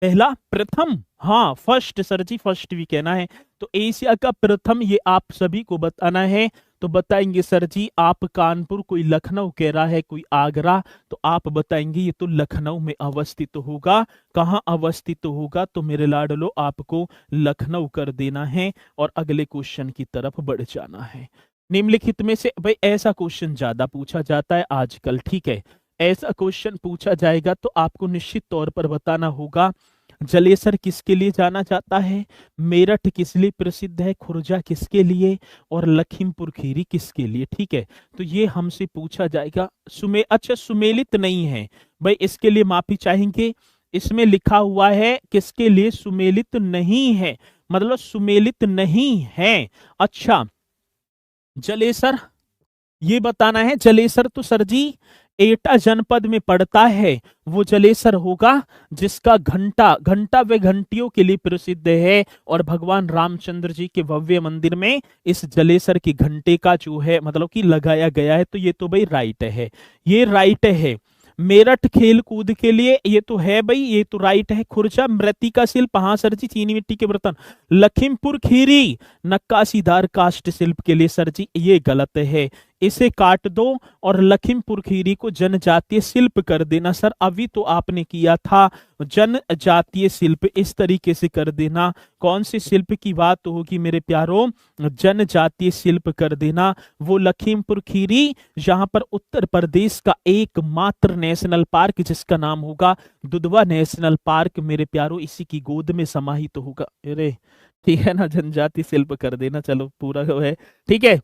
Speaker 1: पहला प्रथम, हाँ फर्स्ट सर जी, फर्स्ट भी कहना है। तो एशिया का प्रथम ये आप सभी को बताना है। तो बताएंगे सर जी आप कानपुर, कोई लखनऊ कह रहा है, कोई आगरा, तो आप बताएंगे ये तो लखनऊ में अवस्थित होगा। कहाँ अवस्थित होगा? तो मेरे लाडलो आपको लखनऊ कर देना है और अगले क्वेश्चन की तरफ बढ़ जाना है। निम्नलिखित में से भाई ऐसा क्वेश्चन ज्यादा पूछा जाता है आजकल, ठीक है, ऐसा क्वेश्चन पूछा जाएगा तो आपको निश्चित तौर पर बताना होगा। जलेसर किसके लिए जाना जाता है? मेरठ किस लिए प्रसिद्ध है? खुर्जा किसके लिए? और लखीमपुर खीरी किसके लिए? ठीक है, तो ये हमसे पूछा जाएगा। अच्छा सुमेलित नहीं है भाई, इसके लिए माफी चाहेंगे। इसमें लिखा हुआ है किसके लिए सुमेलित नहीं है, मतलब सुमेलित नहीं है। अच्छा जलेसर, ये बताना है। जलेसर तो सर जी एटा जनपद में पड़ता है। वो जलेसर होगा जिसका घंटा, घंटा व घंटियों के लिए प्रसिद्ध है। और भगवान रामचंद्र जी के भव्य मंदिर में इस जलेसर के घंटे का जो है मतलब कि लगाया गया है। तो ये तो भाई राइट है, ये राइट है। मेरठ खेल कूद के लिए, ये तो है भाई, ये तो राइट है। खुर्जा मृतिका शिल्प, हाँ सर जी चीनी मिट्टी के बर्तन। लखीमपुर खीरी नक्काशीदार काष्ठ शिल्प के लिए सर जी ये गलत है, इसे काट दो और लखीमपुर खीरी को जनजातीय शिल्प कर देना। सर अभी तो आपने किया था जनजातीय शिल्प, इस तरीके से कर देना। कौन सी शिल्प की बात होगी मेरे प्यारों? जनजातीय शिल्प कर देना। वो लखीमपुर खीरी जहां पर उत्तर प्रदेश का एकमात्र नेशनल पार्क जिसका नाम होगा दुधवा नेशनल पार्क मेरे प्यारों, इसी की गोद में समाहित होगा। अरे ठीक है ना, जनजातीय शिल्प कर देना, चलो पूरा है, ठीक है।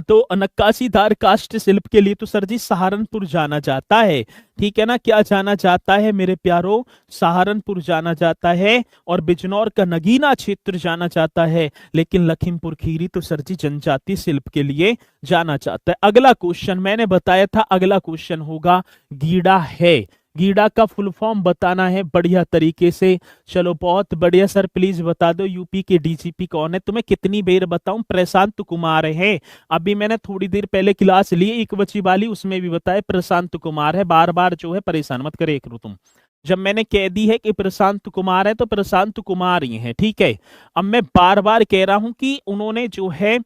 Speaker 1: तो नक्काशीदार काष्ठ शिल्प के लिए तो सर जी सहारनपुर जाना जाता है, ठीक है ना। क्या जाना जाता है मेरे प्यारो? सहारनपुर जाना जाता है। और बिजनौर का नगीना क्षेत्र जाना जाता है। लेकिन लखीमपुर खीरी तो सर जी जनजातीय शिल्प के लिए जाना जाता है। अगला क्वेश्चन मैंने बताया था, अगला क्वेश्चन होगा गीड़ा है। गीड़ा का फुल फॉर्म बताना है बढ़िया तरीके से। चलो बहुत बढ़िया सर, प्लीज बता दो यूपी के डीजीपी कौन है? तुम्हें कितनी बार बताऊं, प्रशांत कुमार है। अभी मैंने थोड़ी देर पहले क्लास ली एक बच्ची वाली, उसमें भी बताया प्रशांत कुमार है। बार बार जो है परेशान मत करे करो तुम, जब मैंने कह दी है कि प्रशांत कुमार है तो प्रशांत कुमार ही है, ठीक है। अब मैं बार बार कह रहा हूं कि उन्होंने जो है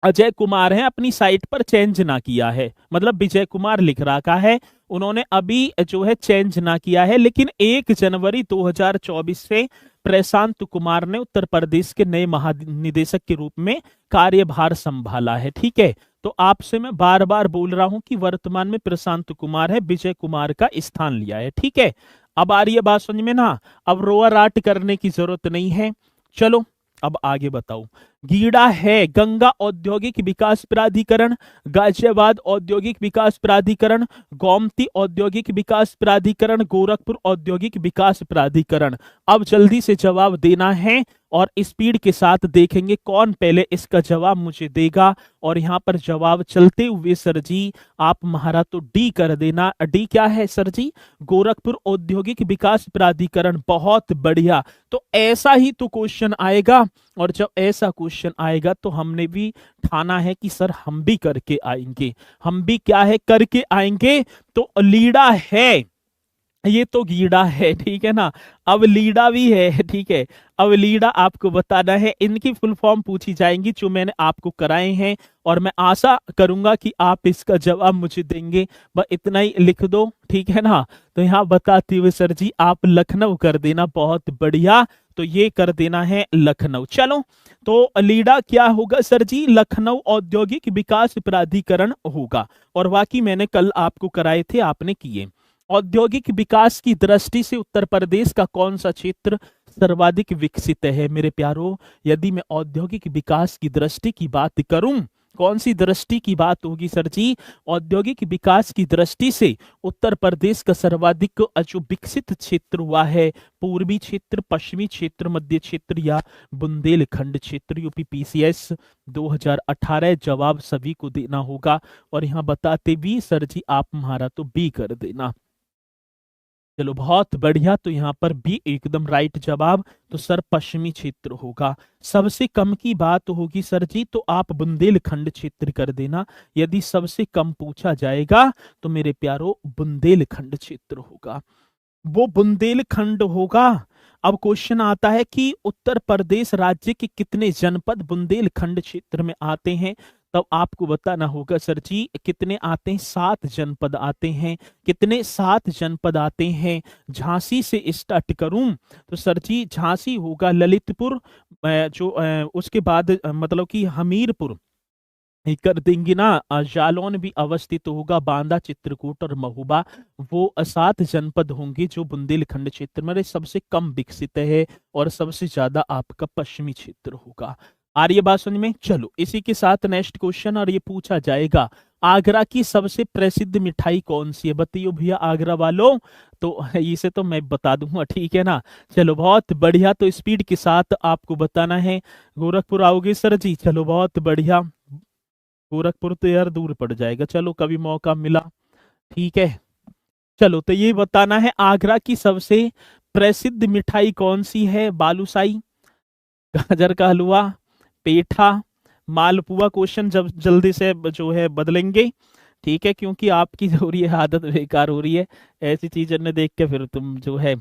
Speaker 1: अजय कुमार है अपनी साइट पर चेंज ना किया है, मतलब विजय कुमार लिख रखा है, उन्होंने अभी जो है चेंज ना किया है। लेकिन 1 जनवरी 2024 से प्रशांत कुमार ने उत्तर प्रदेश के नए महानिदेशक के रूप में कार्यभार संभाला है, ठीक है। तो आपसे मैं बार बार बोल रहा हूं कि वर्तमान में प्रशांत कुमार है, विजय कुमार का स्थान लिया है, ठीक है। अब आ रही है बात समझ में ना, अब रोआ राट करने की जरूरत नहीं है। चलो अब आगे बताओ, गीडा है गंगा औद्योगिक विकास प्राधिकरण, गाजियाबाद औद्योगिक विकास प्राधिकरण, गोमती औद्योगिक विकास प्राधिकरण, गोरखपुर औद्योगिक विकास प्राधिकरण। अब जल्दी से जवाब देना है और स्पीड के साथ देखेंगे कौन पहले इसका जवाब मुझे देगा। और यहाँ पर जवाब चलते हुए सर जी आप हमारा तो डी कर देना। डी क्या है सर जी? गोरखपुर औद्योगिक विकास प्राधिकरण। बहुत बढ़िया। तो ऐसा ही तो क्वेश्चन आएगा, और जब ऐसा क्वेश्चन आएगा तो हमने भी ठाना है कि सर हम भी करके आएंगे। हम भी क्या है करके आएंगे। तो लीडा है, ये तो गीड़ा है, ठीक है ना। अब लीडा भी है, ठीक है। अब लीडा आपको बताना है, इनकी फुल फॉर्म पूछी जाएंगी जो मैंने आपको कराए हैं, और मैं आशा करूंगा कि आप इसका जवाब मुझे देंगे। बस इतना ही लिख दो, ठीक है ना। तो यहाँ बताते हुए सर जी आप लखनऊ कर देना। बहुत बढ़िया, तो ये कर देना है लखनऊ। चलो, तो लीडा क्या होगा सर जी? लखनऊ औद्योगिक विकास प्राधिकरण होगा। और बाकी मैंने कल आपको कराए थे, आपने किए। औद्योगिक विकास की दृष्टि से उत्तर प्रदेश का कौन सा क्षेत्र सर्वाधिक विकसित है मेरे प्यारों? यदि मैं औद्योगिक विकास की दृष्टि की बात करूं, कौन सी दृष्टि की बात होगी सर जी? औद्योगिक विकास की दृष्टि से उत्तर प्रदेश का सर्वाधिक जो विकसित क्षेत्र हुआ है, पूर्वी क्षेत्र, पश्चिमी क्षेत्र, मध्य क्षेत्र या बुंदेलखंड क्षेत्र। यूपी पीसीएस 2018 जवाब सभी को देना होगा। और यहाँ बताते भी सर जी आप हमारा तो बी कर देना। चलो बहुत बढ़िया, तो यहाँ पर भी एकदम राइट जवाब। तो सर पश्चिमी क्षेत्र होगा। सबसे कम की बात होगी सर जी तो आप बुंदेलखंड क्षेत्र कर देना। यदि सबसे कम पूछा जाएगा तो मेरे प्यारो बुंदेलखंड क्षेत्र होगा, वो बुंदेलखंड होगा। अब क्वेश्चन आता है कि उत्तर प्रदेश राज्य के कितने जनपद बुंदेलखंड क्षेत्र में आते हैं? तब आपको बताना होगा सर जी कितने आते हैं। 7 जनपद आते हैं। कितने? 7 जनपद आते हैं। झांसी से स्टार्ट करूं तो सर जी झांसी होगा, ललितपुर, उसके बाद मतलब कि हमीरपुर ये कर देंगे ना। जालौन भी अवस्थित होगा, बांदा, चित्रकूट और महोबा। वो 7 जनपद होंगे जो बुंदेलखंड क्षेत्र में सबसे कम विकसित है, और सबसे ज्यादा आपका पश्चिमी क्षेत्र होगा। आ रही है बात समझ में? चलो इसी के साथ नेक्स्ट क्वेश्चन, और ये पूछा जाएगा आगरा की सबसे प्रसिद्ध मिठाई कौन सी है? बताइए भैया आगरा वालों। तो इसे तो मैं बता दूंगा, ठीक है ना। चलो बहुत बढ़िया, तो स्पीड के साथ आपको बताना है। गोरखपुर आओगे सर जी? चलो बहुत बढ़िया। गोरखपुर तो यार दूर पड़ जाएगा, चलो कभी मौका मिला, ठीक है। चलो तो ये बताना है आगरा की सबसे प्रसिद्ध मिठाई कौन सी है? बालूशाही, गाजर का हलवा, पेठा, मालपुआ। क्वेश्चन जब जल्दी से जो है बदलेंगे, ठीक है, क्योंकि आपकी जो हो रही है आदत बेकार हो रही है। ऐसी चीजें ने देख के फिर तुम जो है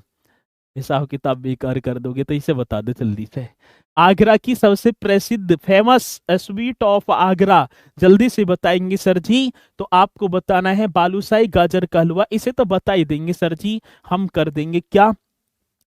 Speaker 1: हिसाब किताब बेकार कर दोगे, तो इसे बता दो जल्दी से। आगरा की सबसे प्रसिद्ध फेमस स्वीट ऑफ आगरा, जल्दी से बताएंगे सर जी। तो आपको बताना है बालूशाही, गाजर का हलवा। इसे तो बता ही देंगे सर जी, हम कर देंगे क्या?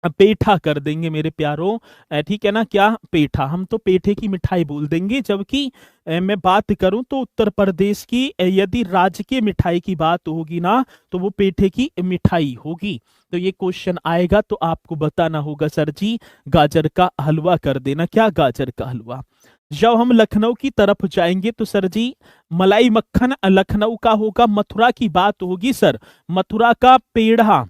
Speaker 1: पेठा कर देंगे मेरे प्यारों, ठीक है ना। क्या? पेठा। हम तो पेठे की मिठाई बोल देंगे। जबकि मैं बात करूं तो उत्तर प्रदेश की यदि राज्य की मिठाई की बात होगी ना तो वो पेठे की मिठाई होगी। तो ये क्वेश्चन आएगा तो आपको बताना होगा सर जी गाजर का हलवा कर देना। क्या? गाजर का हलवा। जब हम लखनऊ की तरफ जाएंगे तो सर जी मलाई मक्खन लखनऊ का होगा। मथुरा की बात होगी सर, मथुरा का पेड़ा।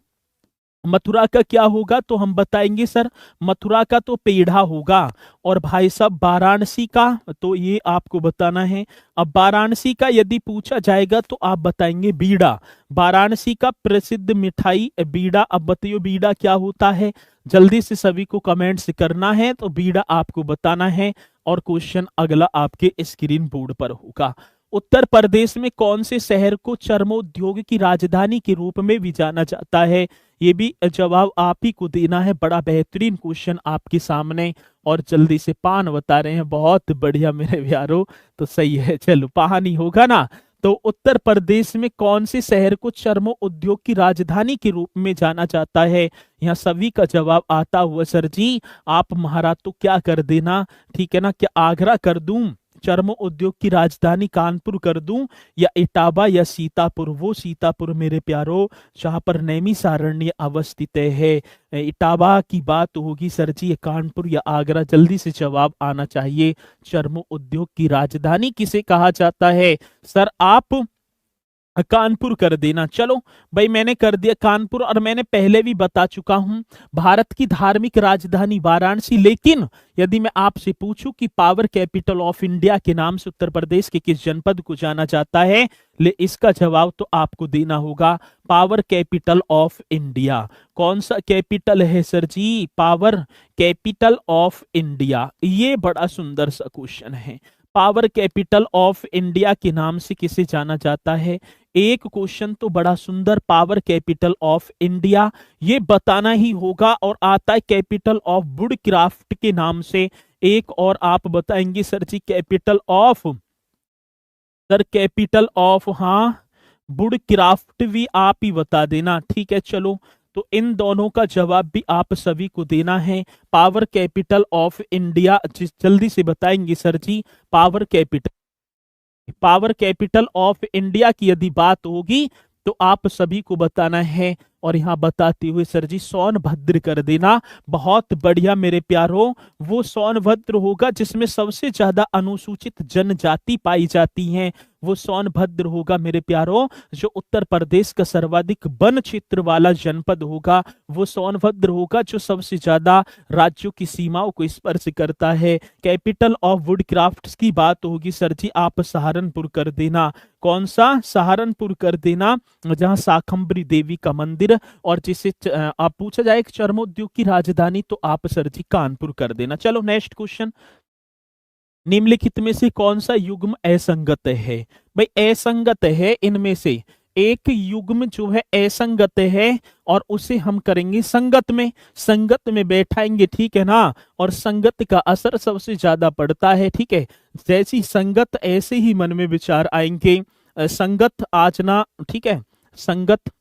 Speaker 1: मथुरा का क्या होगा तो हम बताएंगे सर, मथुरा का तो पेढ़ा होगा। और भाई साहब वाराणसी का, तो ये आपको बताना है। अब वाराणसी का यदि पूछा जाएगा तो आप बताएंगे बीड़ा। वाराणसी का प्रसिद्ध मिठाई बीड़ा। अब बताइए बीड़ा क्या होता है? जल्दी से सभी को कमेंट्स करना है, तो बीड़ा आपको बताना है। और क्वेश्चन अगला आपके स्क्रीन बोर्ड पर होगा। उत्तर प्रदेश में कौन से शहर को चर्मोद्योग की राजधानी के रूप में भी जाना जाता है? ये भी जवाब आप ही को देना है। बड़ा बेहतरीन क्वेश्चन आपके सामने, और जल्दी से पान बता रहे हैं। बहुत बढ़िया मेरे प्यारो, तो सही है। चलो पान ही होगा ना। तो उत्तर प्रदेश में कौन से शहर को चर्म उद्योग की राजधानी के रूप में जाना जाता है? यहाँ सभी का जवाब आता हुआ सर जी आप महाराज तो क्या कर देना, ठीक है ना। क्या आगरा कर दूं? चर्म उद्योग की राजधानी कानपुर कर दूं या इटावा या सीतापुर? वो सीतापुर मेरे प्यारो जहां पर नैमिषारण्य अवस्थित है। इटावा की बात होगी सर जी, कानपुर या आगरा? जल्दी से जवाब आना चाहिए। चर्म उद्योग की राजधानी किसे कहा जाता है? सर आप कानपुर कर देना। चलो भाई, मैंने कर दिया कानपुर, और मैंने पहले भी बता चुका हूं भारत की धार्मिक राजधानी वाराणसी। लेकिन यदि मैं आपसे पूछूं कि पावर कैपिटल ऑफ इंडिया के नाम से उत्तर प्रदेश के किस जनपद को जाना जाता है, ले इसका जवाब तो आपको देना होगा पावर कैपिटल ऑफ इंडिया। कौन सा कैपिटल है sir ji? Power capital of India. ये बड़ा सुंदर सा क्वेश्चन है। पावर कैपिटल ऑफ इंडिया के नाम से किसे जाना जाता है? एक क्वेश्चन तो बड़ा सुंदर, पावर कैपिटल ऑफ इंडिया ये बताना ही होगा। और आता है कैपिटल ऑफ वुडक्राफ्ट के नाम से। एक और आप बताएंगे sir ji capital of? Sir capital of, हाँ, वुडक्राफ्ट भी आप ही बता देना। ठीक है, चलो तो इन दोनों का जवाब भी आप सभी को देना है। पावर कैपिटल ऑफ इंडिया जल्दी से बताएंगे sir ji. Power capital of India की यदि बात होगी तो आप सभी को बताना है। और यहां बताते हुए सर जी सोनभद्र कर देना। बहुत बढ़िया मेरे प्यारों, वो सोनभद्र होगा जिसमें सबसे ज्यादा अनुसूचित जनजाति पाई जाती है। वो सोनभद्र होगा मेरे प्यारों। जो उत्तर प्रदेश का सर्वाधिक वन क्षेत्र वाला जनपद होगा वो सोनभद्र होगा, जो सबसे ज्यादा राज्यों की सीमाओं को स्पर्श करता है। कैपिटल ऑफ वुडक्राफ्ट्स की बात होगी सर जी, आप सहारनपुर कर देना। कौन सा? सहारनपुर कर देना, जहां शाकंभरी देवी का मंदिर। और जिसे आप पूछा जाए चर्मोद्योग की राजधानी तो आप सर जी कानपुर कर देना। चलो नेक्स्ट क्वेश्चन, निम्नलिखित में से कौन सा युग्म असंगत है? भाई असंगत है इनमें से एक युग्म जो है असंगत है, और उसे हम करेंगे संगत में। संगत में बैठाएंगे, ठीक है ना। और संगत का असर सबसे ज्यादा पड़ता है, ठीक है। जैसी संगत ऐसे ही मन में विचार आएंगे। संगत आचना, ठीक है, संगत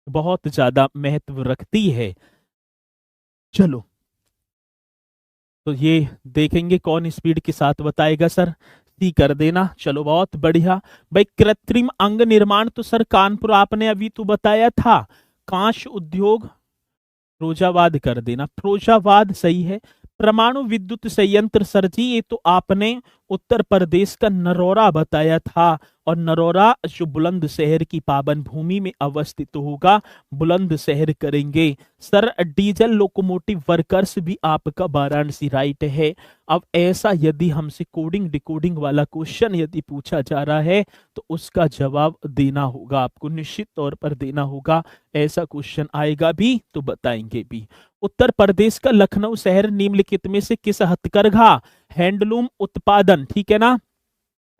Speaker 1: बहुत ज्यादा महत्व रखती है। चलो तो ये देखेंगे कौन स्पीड के साथ बताएगा सर। सी कर देना। चलो बहुत बढ़िया। भाई कृत्रिम अंग निर्माण तो सर कानपुर आपने अभी तो बताया था। कांच उद्योग फिरोजाबाद कर देना। फिरोजाबाद सही है। परमाणु विद्युत संयंत्र सर जी ये तो आपने उत्तर प्रदेश का नरौरा बताया था। और नरौरा जो बुलंदशहर की पावन भूमि में अवस्थित होगा, बुलंदशहर करेंगे। सर डीजल लोकोमोटिव वर्कर्स भी आपका वाराणसी राइट है। अब ऐसा यदि हमसे कोडिंग डिकोडिंग वाला क्वेश्चन यदि पूछा जा रहा है तो उसका जवाब देना होगा, आपको निश्चित तौर पर देना होगा। ऐसा क्वेश्चन आएगा भी तो बताएंगे भी। उत्तर प्रदेश का लखनऊ शहर निम्नलिखित में से किस हथकरघा हैंडलूम उत्पादन, ठीक है ना,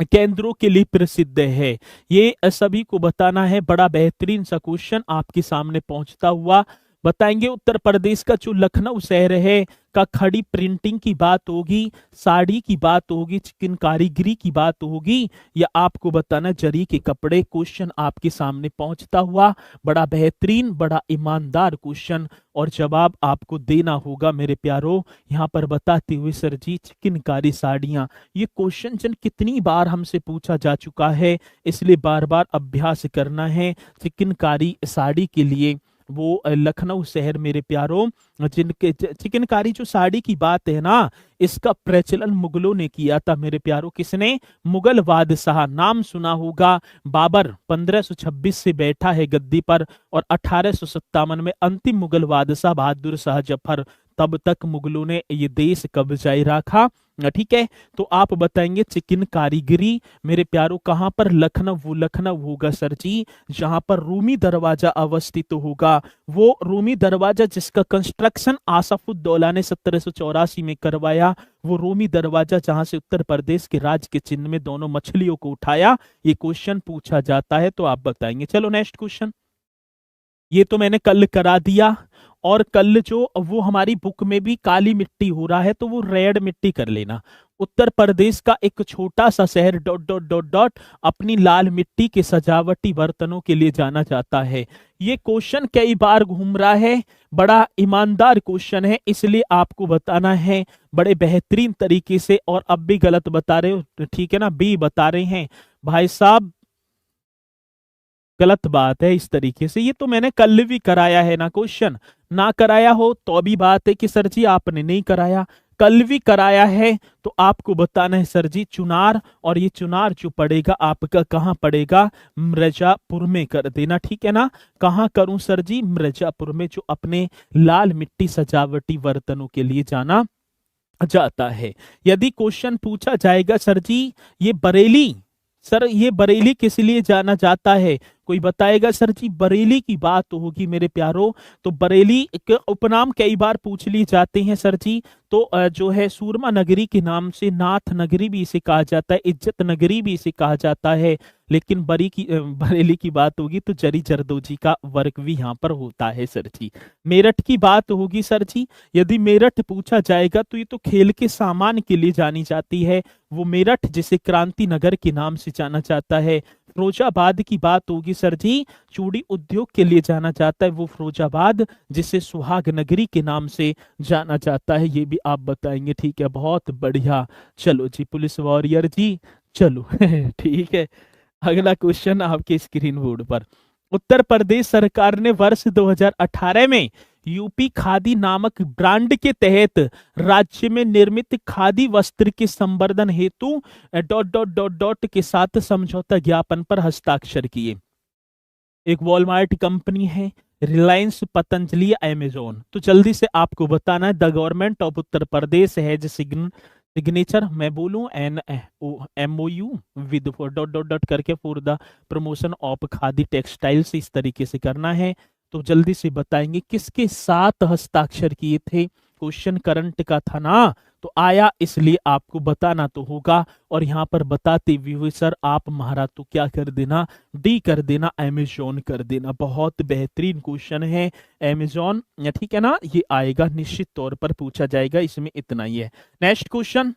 Speaker 1: केंद्रों के लिए प्रसिद्ध है? ये सभी को बताना है। बड़ा बेहतरीन सा क्वेश्चन आपके सामने पहुंचता हुआ बताएंगे। उत्तर प्रदेश का जो लखनऊ शहर है का खड़ी प्रिंटिंग की बात होगी, साड़ी की बात होगी, चिकन कारीगरी की बात होगी, या आपको बताना जरी के कपड़े? क्वेश्चन आपके सामने पहुंचता हुआ बड़ा बेहतरीन, बड़ा ईमानदार क्वेश्चन, और जवाब आपको देना होगा मेरे प्यारों। यहाँ पर बताते हुए सर जी चिकनकारी साड़ियां, ये क्वेश्चन जन कितनी बार हमसे पूछा जा चुका है, इसलिए बार बार अभ्यास करना है। चिकनकारी साड़ी के लिए वो लखनऊ शहर मेरे प्यारों, जिनके चिकनकारी जो साड़ी की बात है ना, इसका प्रचलन मुगलों ने किया था मेरे प्यारों। किसने? मुगल बादशाह, नाम सुना होगा बाबर। 1526 से बैठा है गद्दी पर, और 1857 में अंतिम मुगल बादशाह बहादुर शाह जफर। तब तक मुगलों ने ये देश कब्जाए रखा, ठीक है। तो आप बताएंगे चिकन कारीगरी मेरे प्यारों कहां पर? लखनऊ। वो लखनऊ होगा सर जी जहां पर रूमी दरवाजा अवस्थित होगा। वो रूमी दरवाजा जिसका कंस्ट्रक्शन आसफुद्दौला ने 1784 में करवाया, वो रूमी दरवाजा जहां से उत्तर प्रदेश के राज के चिन्ह में दोनों मछलियों को उठाया, ये क्वेश्चन पूछा जाता है तो आप बताएंगे। चलो नेक्स्ट क्वेश्चन, ये तो मैंने कल करा दिया। और कल जो वो हमारी बुक में भी काली मिट्टी हो रहा है तो वो रेड मिट्टी कर लेना। उत्तर प्रदेश का एक छोटा सा शहर डॉट डॉट डॉट डॉट अपनी लाल मिट्टी के सजावटी बर्तनों के लिए जाना जाता है। ये क्वेश्चन कई बार घूम रहा है, बड़ा ईमानदार क्वेश्चन है, इसलिए आपको बताना है बड़े बेहतरीन तरीके से। और अब भी गलत बता रहे हो, ठीक है ना, बी बता रहे हैं भाई साहब, गलत बात है इस तरीके से। ये तो मैंने कल भी कराया है ना क्वेश्चन, ना कराया हो तो अभी बात है कि सर जी आपने नहीं कराया, कल भी कराया है। तो आपको बताना है सर जी चुनार, और ये चुनार जो पड़ेगा आपका कहाँ पड़ेगा, मिर्जापुर में कर देना, ठीक है ना। कहाँ करूं सर जी, मिर्जापुर में, जो अपने लाल मिट्टी सजावटी बर्तनों के लिए जाना जाता है। यदि क्वेश्चन पूछा जाएगा सर जी ये बरेली, सर ये बरेली किस लिए जाना जाता है, कोई बताएगा सर जी, बरेली की बात तो होगी मेरे प्यारों। तो बरेली के उपनाम कई बार पूछ लिए जाते हैं सर जी। तो जो है सूरमा नगरी के नाम से, नाथ नगरी भी इसे कहा जाता है, इज्जत नगरी भी इसे कहा जाता है। लेकिन बरेली की बात होगी तो जरी जरदोजी का वर्क भी यहाँ पर होता है सर जी। मेरठ की बात होगी सर जी, यदि मेरठ पूछा जाएगा तो ये तो खेल के सामान के लिए जानी जाती है, वो मेरठ जिसे क्रांति नगर के नाम से जाना जाता है। फिरोजाबाद की बात होगी सर जी, चूड़ी उद्योग के लिए जाना जाता है, वो फिरोजाबाद जिसे सुहाग नगरी के नाम से जाना जाता है, ये भी आप बताएंगे, ठीक है, बहुत बढ़िया। चलो जी पुलिस वॉरियर जी, चलो ठीक है। अगला क्वेश्चन आपके स्क्रीन बोर्ड पर, उत्तर प्रदेश सरकार ने वर्ष 2018 में यूपी खादी नामक ब्रांड के तहत राज्य में निर्मित खादी वस्त्र के संवर्धन हेतु डॉट डॉट डॉट डॉट के साथ समझौता ज्ञापन पर हस्ताक्षर किए। एक वॉलमार्ट कंपनी है, रिलायंस, पतंजलि, अमेजोन। तो जल्दी से आपको बताना है, the government of Uttar Pradesh has signature, मैं बोलूं MOU with dot dot dot करके for the promotion of khadi textiles, इस तरीके से करना है। तो जल्दी से बताएंगे किसके साथ हस्ताक्षर किए थे, क्वेश्चन करंट का था ना, तो आया इसलिए आपको बताना तो होगा। और यहाँ पर बताते हुए सर आप महाराज तो क्या कर देना, डी कर देना, अमेजोन कर देना। बहुत बेहतरीन क्वेश्चन है, अमेजोन, ठीक है ना, ये आएगा, निश्चित तौर पर पूछा जाएगा, इसमें इतना ही है। नेक्स्ट क्वेश्चन,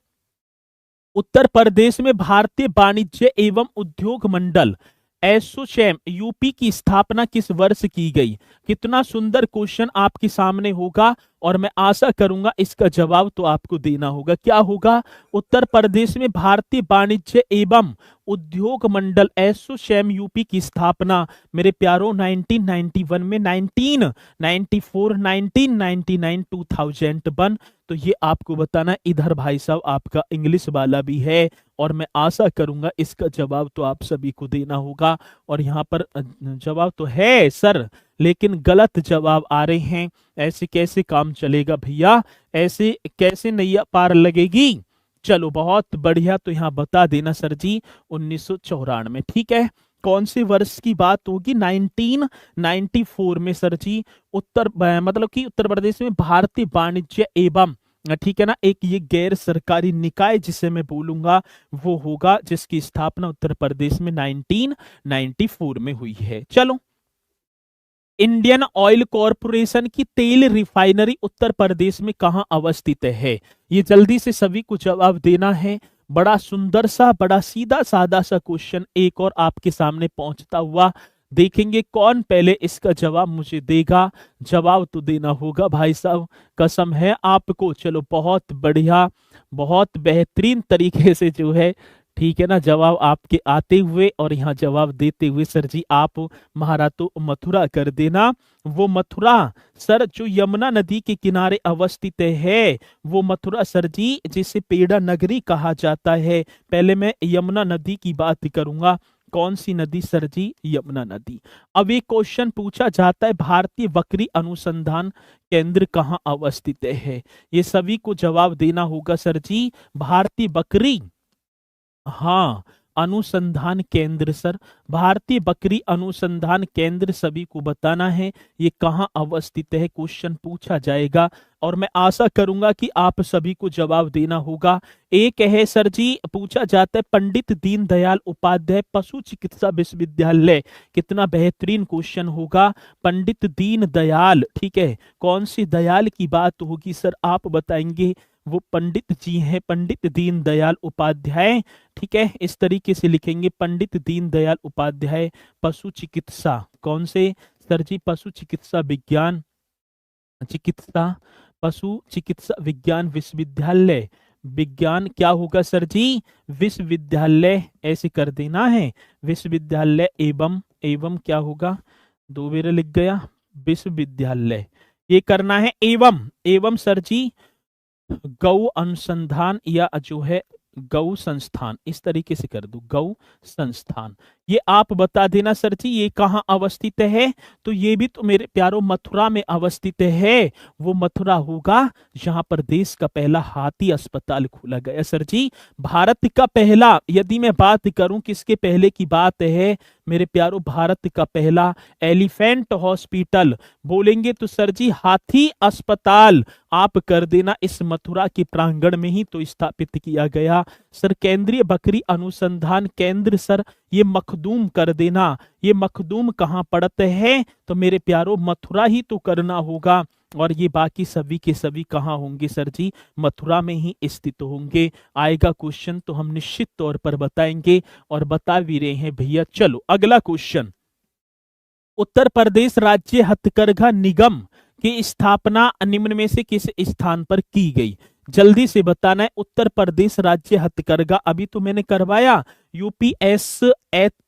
Speaker 1: उत्तर प्रदेश में भारतीय वाणिज्य एवं उद्योग मंडल एसोचैम यूपी की स्थापना किस वर्ष की गई। कितना सुंदर क्वेश्चन आपके सामने होगा, और मैं आशा करूंगा इसका जवाब तो आपको देना होगा। क्या होगा, उत्तर प्रदेश में भारतीय वाणिज्य एवं उद्योग मंडल एसोचैम यूपी की स्थापना मेरे प्यारों 1991 में, 1994, 1999, 2001। तो ये आपको बताना, इधर भाई साहब आपका इंग्लिश वाला भी है, और मैं आशा करूंगा इसका जवाब तो आप सभी को देना होगा। और यहाँ पर जवाब तो है सर, लेकिन गलत जवाब आ रहे हैं। ऐसे कैसे काम चलेगा भैया, ऐसे कैसे नैया पार लगेगी। चलो बहुत बढ़िया, तो यहाँ बता देना सर जी 1994, ठीक है। कौन से वर्ष की बात होगी, 1994 में सर जी। मतलब कि उत्तर प्रदेश में भारतीय वाणिज्य एवं, ठीक है ना, एक ये गैर सरकारी निकाय जिसे मैं बोलूंगा वो होगा, जिसकी स्थापना उत्तर प्रदेश में 1994 में हुई है। चलो, इंडियन ऑयल कॉरपोरेशन की तेल रिफाइनरी उत्तर प्रदेश में कहां अवस्थित है, ये जल्दी से सभी को जवाब देना है। बड़ा सुंदर सा, बड़ा सीधा साधा सा क्वेश्चन एक और आपके सामने पहुंचता हुआ, देखेंगे कौन पहले इसका जवाब मुझे देगा। जवाब तो देना होगा भाई साहब, कसम है आपको। चलो बहुत बढ़िया, बहुत बेहतरीन तरीके से जो है, ठीक है ना, जवाब आपके आते हुए और यहाँ जवाब देते हुए सर जी आप महाराज तो मथुरा कर देना। वो मथुरा सर जो यमुना नदी के किनारे अवस्थित है, वो मथुरा सर जी जिसे पेड़ा नगरी कहा जाता है। पहले मैं यमुना नदी की बात करूंगा, कौन सी नदी सर जी, यमुना नदी। अब एक क्वेश्चन पूछा जाता है, भारतीय बकरी अनुसंधान केंद्र कहाँ अवस्थित है, ये सभी को जवाब देना होगा सर जी। भारतीय बकरी, हाँ, अनुसंधान केंद्र सर, भारतीय बकरी अनुसंधान केंद्र सभी को बताना है ये कहाँ अवस्थित है, क्वेश्चन पूछा जाएगा। और मैं आशा करूंगा कि आप सभी को जवाब देना होगा। एक है सर जी, पूछा जाता है पंडित दीनदयाल उपाध्याय पशु चिकित्सा विश्वविद्यालय, कितना बेहतरीन क्वेश्चन होगा। पंडित दीनदयाल, ठीक है, कौन सी दयाल की बात होगी सर आप बताएंगे। वो पंडित जी हैं, पंडित दीनदयाल उपाध्याय। ठीक है, इस तरीके से लिखेंगे, पंडित दीनदयाल उपाध्याय पशु चिकित्सा। कौन से सर जी? पशु चिकित्सा विज्ञान, चिकित्सा, पशु चिकित्सा विज्ञान विश्वविद्यालय। विज्ञान क्या होगा सर जी? विश्वविद्यालय, ऐसे कर देना है, विश्वविद्यालय एवं, एवं क्या होगा? दो बेरे लिख गया, विश्वविद्यालय, ये करना है एवं, एवं सर जी गौ अनुसंधान या जो है गौ संस्थान, इस तरीके से कर दो, गौ संस्थान। ये आप बता देना सर जी ये कहाँ अवस्थित है? तो ये भी तो मेरे प्यारों मथुरा में अवस्थित है। वो मथुरा होगा जहां पर देश का पहला हाथी अस्पताल खोला गया सर जी। भारत का पहला, यदि मैं बात करूं किसके पहले की बात है मेरे प्यारों, भारत का पहला एलिफेंट हॉस्पिटल बोलेंगे तो सर जी हाथी अस्पताल आप कर देना, इस मथुरा के प्रांगण में ही तो स्थापित किया गया। सर केंद्रीय बकरी अनुसंधान केंद्र, सर ये मखदूम कर देना। ये मखदूम कहाँ पड़ते हैं? तो मेरे प्यारों मथुरा ही तो करना होगा। और ये बाकी सभी के सभी कहाँ होंगे सर जी? मथुरा में ही स्थित होंगे। आएगा क्वेश्चन तो हम निश्चित तौर पर बताएंगे और बता भी रहे हैं भैया। चलो अगला क्वेश्चन, उत्तर प्रदेश राज्य हथकरघा निगम की स्थापना निम्न में से किस स्थान पर की गई? जल्दी से बताना है। उत्तर प्रदेश राज्य हथकरघा अभी तो मैंने करवाया, यूपीएसएचसी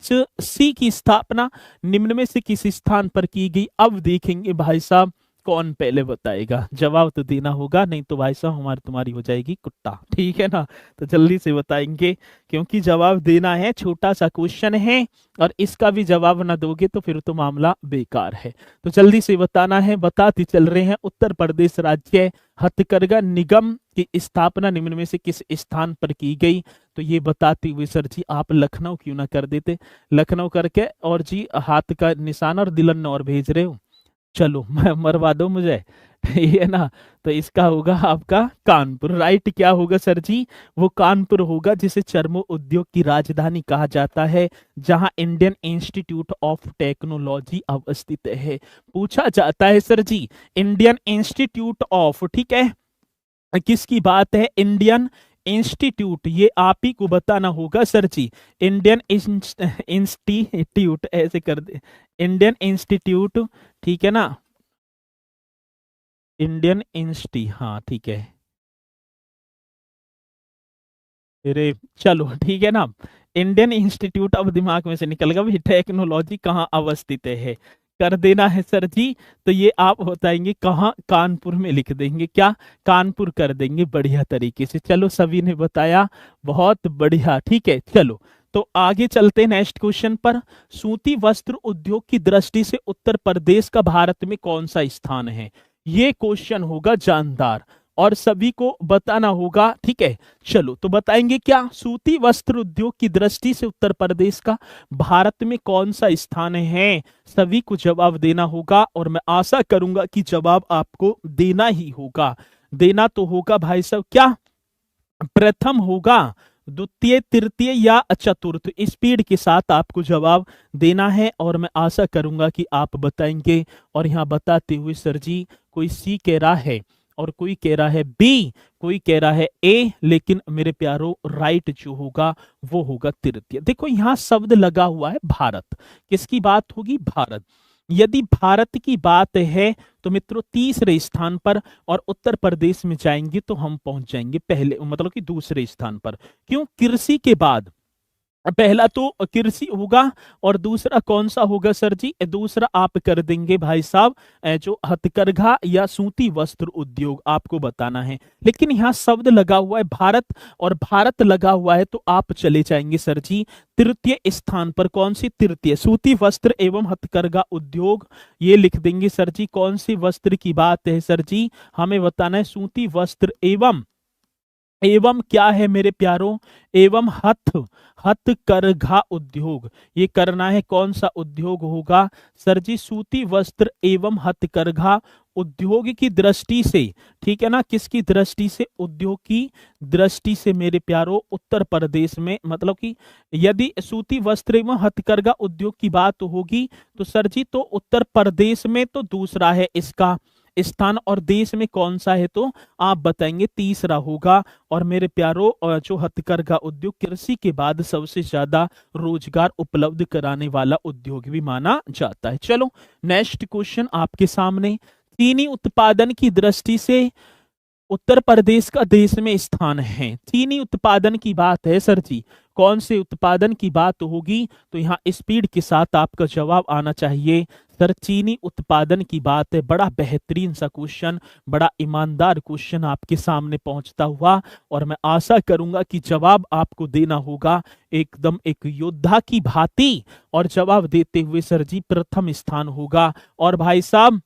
Speaker 1: की स्थापना निम्न में से किस स्थान पर की गई? अब देखेंगे भाई साहब कौन पहले बताएगा। जवाब तो देना होगा, नहीं तो भाई साहब हमारी तुम्हारी हो जाएगी कुत्ता, ठीक है ना? तो जल्दी से बताएंगे क्योंकि जवाब देना है, छोटा सा क्वेश्चन है और इसका भी जवाब ना दोगे तो फिर तो मामला बेकार है। तो जल्दी से बताना है, बताते चल रहे हैं। उत्तर प्रदेश राज्य हथकरघा निगम की स्थापना निम्न में से किस स्थान पर की गई? तो ये बताते हुए सर जी आप लखनऊ क्यों ना कर देते? लखनऊ करके और जी हाथ का निशान और दिलन और भेज रहे हो, चलो मरवा दो मुझे ये ना। तो इसका होगा आपका कानपुर। राइट क्या होगा सर जी? वो कानपुर होगा जिसे चर्म उद्योग की राजधानी कहा जाता है, जहां इंडियन इंस्टीट्यूट ऑफ टेक्नोलॉजी अवस्थित है। पूछा जाता है sir ji Indian institute of, ठीक है, किसकी बात है? इंडियन इंस्टीट्यूट, ये आप ही को बताना होगा सर जी। इंडियन इंस्टीट्यूट ऐसे कर दे, इंडियन इंस्टीट्यूट, ठीक है ना, इंडियन इंस्टी, हाँ ठीक है। अरे चलो ठीक है ना, इंडियन इंस्टीट्यूट, अब दिमाग में से निकल गया भाई, टेक्नोलॉजी कहाँ अवस्थित है, कर देना है सर जी। तो ये आप बताएंगे कहाँ? कानपुर में लिख देंगे, क्या? कानपुर कर देंगे, बढ़िया तरीके से। चलो सभी ने बताया, बहुत बढ़िया, ठीक है। चलो तो आगे चलते हैं नेक्स्ट क्वेश्चन पर। सूती वस्त्र उद्योग की दृष्टि से उत्तर प्रदेश का भारत में कौन सा स्थान है? ये क्वेश्चन होगा जानदार और सभी को बताना होगा, ठीक है। चलो तो बताएंगे क्या? सूती वस्त्र उद्योग की दृष्टि से उत्तर प्रदेश का भारत में कौन सा स्थान है? सभी को जवाब देना होगा और मैं आशा करूंगा कि जवाब आपको देना ही होगा। देना तो होगा भाई साहब, क्या प्रथम होगा, द्वितीय, तृतीय या चतुर्थ? स्पीड के साथ आपको जवाब देना है और मैं आशा करूंगा कि आप बताएंगे। और यहाँ बताते हुए सर जी कोई सी कह रहा है और कोई कह रहा है बी, कोई कह रहा है ए, लेकिन मेरे प्यारो राइट जो होगा वो होगा तृतीय। देखो यहाँ शब्द लगा हुआ है भारत, किसकी बात होगी? भारत। यदि भारत की बात है तो मित्रों तीसरे स्थान पर, और उत्तर प्रदेश में जाएंगे तो हम पहुंच जाएंगे पहले, मतलब कि दूसरे स्थान पर। क्यों? कृषि के बाद पहला तो कृषि होगा और दूसरा कौन सा होगा सर जी? दूसरा आप कर देंगे भाई साहब जो हथकरघा या सूती वस्त्र उद्योग, आपको बताना है। लेकिन यहाँ शब्द लगा हुआ है भारत और भारत लगा हुआ है तो आप चले जाएंगे सर जी तृतीय स्थान पर। कौन सी? तृतीय, सूती वस्त्र एवं हथकरघा उद्योग, ये लिख देंगे सर जी। कौन सी वस्त्र की बात है सर जी? हमें बताना है सूती वस्त्र एवं, एवं क्या है मेरे प्यारों? एवं हथकरघा उद्योग, ये करना है। कौन सा उद्योग होगा सर जी? सूती वस्त्र एवं हथकरघा उद्योग की दृष्टि से, ठीक है ना, किसकी दृष्टि से? उद्योग की दृष्टि से मेरे प्यारों उत्तर प्रदेश में, मतलब कि यदि सूती वस्त्र एवं हथकरघा उद्योग की बात होगी तो सर जी तो उत्तर प्रदेश में तो दूसरा है इसका स्थान और देश में कौन सा है, तो आप बताएंगे तीसरा होगा। और मेरे प्यारो, जो हथकरघा उद्योग कृषि के बाद सबसे ज्यादा रोजगार उपलब्ध कराने वाला उद्योग भी माना जाता है। चलो नेक्स्ट क्वेश्चन आपके सामने। चीनी उत्पादन की दृष्टि से उत्तर प्रदेश का देश में स्थान है। चीनी उत्पादन की बात है सर जी, कौन से उत्पादन की बात होगी, तो यहाँ स्पीड के साथ आपका जवाब आना चाहिए सर, चीनी उत्पादन की बात है। बड़ा बेहतरीन सा क्वेश्चन, बड़ा ईमानदार क्वेश्चन आपके सामने पहुंचता हुआ, और मैं आशा करूंगा कि जवाब आपको देना होगा एकदम एक योद्धा की भांति, और जवाब देते हुए सर जी प्रथम स्थान होगा। और भाई साहब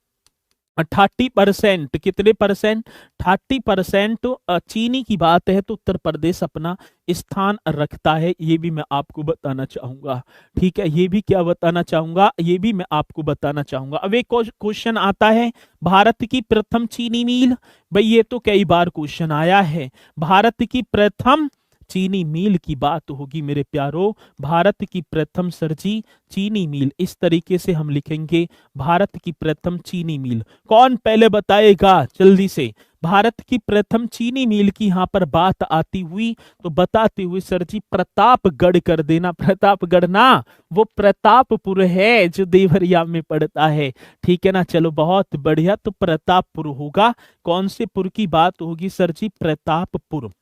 Speaker 1: 30%, कितने परसेंट, 30% चीनी की बात है तो उत्तर प्रदेश अपना स्थान रखता है, ये भी मैं आपको बताना चाहूंगा। ठीक है, ये भी क्या बताना चाहूंगा, ये भी मैं आपको बताना चाहूंगा। अब एक क्वेश्चन आता है, भारत की प्रथम चीनी मिल, भाई ये तो कई बार क्वेश्चन आया है। भारत की प्रथम चीनी मिल की बात होगी मेरे प्यारो, भारत की प्रथम सरजी चीनी मिल, इस तरीके से हम लिखेंगे भारत की प्रथम चीनी मिल। कौन पहले बताएगा जल्दी से, भारत की प्रथम चीनी मिल की यहाँ पर बात आती हुई तो बताते हुए सर जी प्रतापगढ़ कर देना। प्रतापगढ़ ना, वो प्रतापपुर है जो देवरिया में पड़ता है, ठीक है ना। चलो बहुत बढ़िया, तो प्रतापपुर होगा। कौन से पुर की बात होगी सर जी, प्रतापपुर।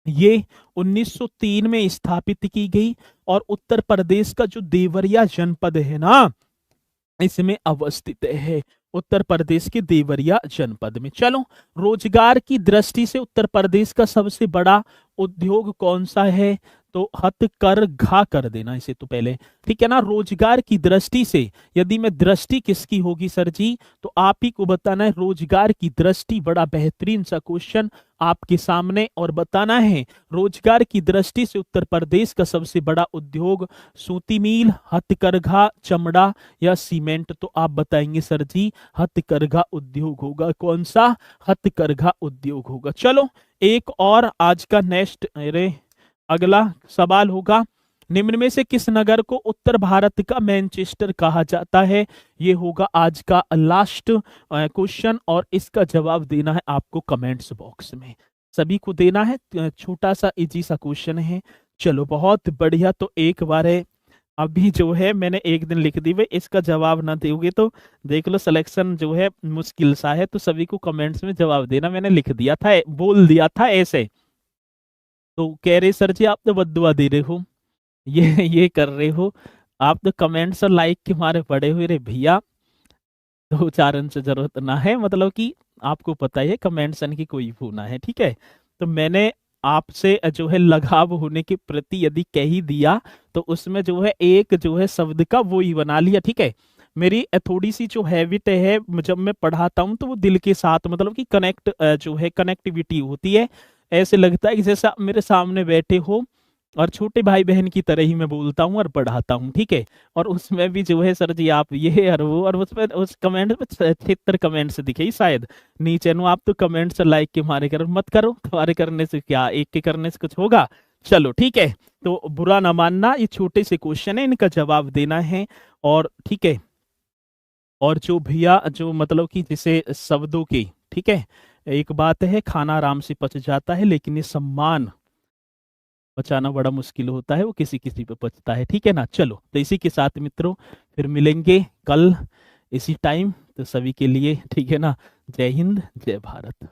Speaker 1: ये 1903 में स्थापित की गई, और उत्तर प्रदेश का जो देवरिया जनपद है ना, इसमें अवस्थित है, उत्तर प्रदेश के देवरिया जनपद में। चलो रोजगार की दृष्टि से उत्तर प्रदेश का सबसे बड़ा उद्योग कौन सा है, तो हथकरघा कर देना इसे तो पहले, ठीक है ना। रोजगार की दृष्टि से, यदि मैं दृष्टि किसकी होगी सर जी, तो आप ही को बताना है रोजगार की दृष्टि। बड़ा बेहतरीन सा क्वेश्चन आपके सामने, और बताना है रोजगार की दृष्टि से उत्तर प्रदेश का सबसे बड़ा उद्योग सूती मिल, हथकरघा, चमड़ा या सीमेंट, तो आप बताएंगे सर जी हथकरघा उद्योग होगा। कौन सा, हथकरघा उद्योग होगा। चलो एक और आज का नेक्स्ट, अरे अगला सवाल होगा, निम्न में से किस नगर को उत्तर भारत का मैनचेस्टर कहा जाता है, ये होगा आज का लास्ट क्वेश्चन, और इसका जवाब देना है आपको कमेंट्स बॉक्स में, सभी को देना है। छोटा सा इजी सा क्वेश्चन है। चलो बहुत बढ़िया, तो एक बार है, अभी जो है मैंने एक दिन लिख दी, भाई इसका जवाब ना दोगे तो देख लो सिलेक्शन जो है मुश्किल सा है, तो सभी को कमेंट्स में जवाब देना। मैंने लिख दिया था, बोल दिया था ऐसे, तो कह रहे सर जी आप तो बद्दुआ दे रहे हो, ये कर रहे हो आप, तो कमेंट्स और लाइक के मारे पड़े हुए रे भैया, दो चारण से जरूरत ना है, मतलब कि आपको पता ही है कमेंट्स की कोई वो ना है, ठीक है। तो मैंने आपसे जो है लगाव होने के प्रति यदि कह ही दिया, तो उसमें जो है एक जो है शब्द का वो ही बना लिया, ठीक है। मेरी थोड़ी सी जो हैबिट है, जब मैं पढ़ाता हूँ तो वो दिल के साथ, मतलब कि कनेक्ट जो है कनेक्टिविटी होती है, ऐसे लगता है कि जैसा आप मेरे सामने बैठे हो, और छोटे भाई बहन की तरह ही मैं बोलता हूँ और पढ़ाता हूँ, ठीक है। और उसमें भी जो है सर जी आप ये और वो, और उसमें उस कमेंट में 76 कमेंट्स दिखे शायद नीचे नु, आप तो कमेंट्स लाइक के मारे करो मत करो, तुम्हारे करने से क्या, एक के करने से कुछ होगा। चलो ठीक है, तो बुरा ना मानना, ये छोटे से क्वेश्चन है, इनका जवाब देना है, और ठीक है। और जो भैया जो मतलब कि जिसे शब्दों की, ठीक है, एक बात है खाना आराम से पच जाता है, लेकिन ये सम्मान पचाना बड़ा मुश्किल होता है, वो किसी किसी पे पचता है, ठीक है ना। चलो तो इसी के साथ मित्रों फिर मिलेंगे कल इसी टाइम, तो सभी के लिए ठीक है ना, जय हिंद जय भारत।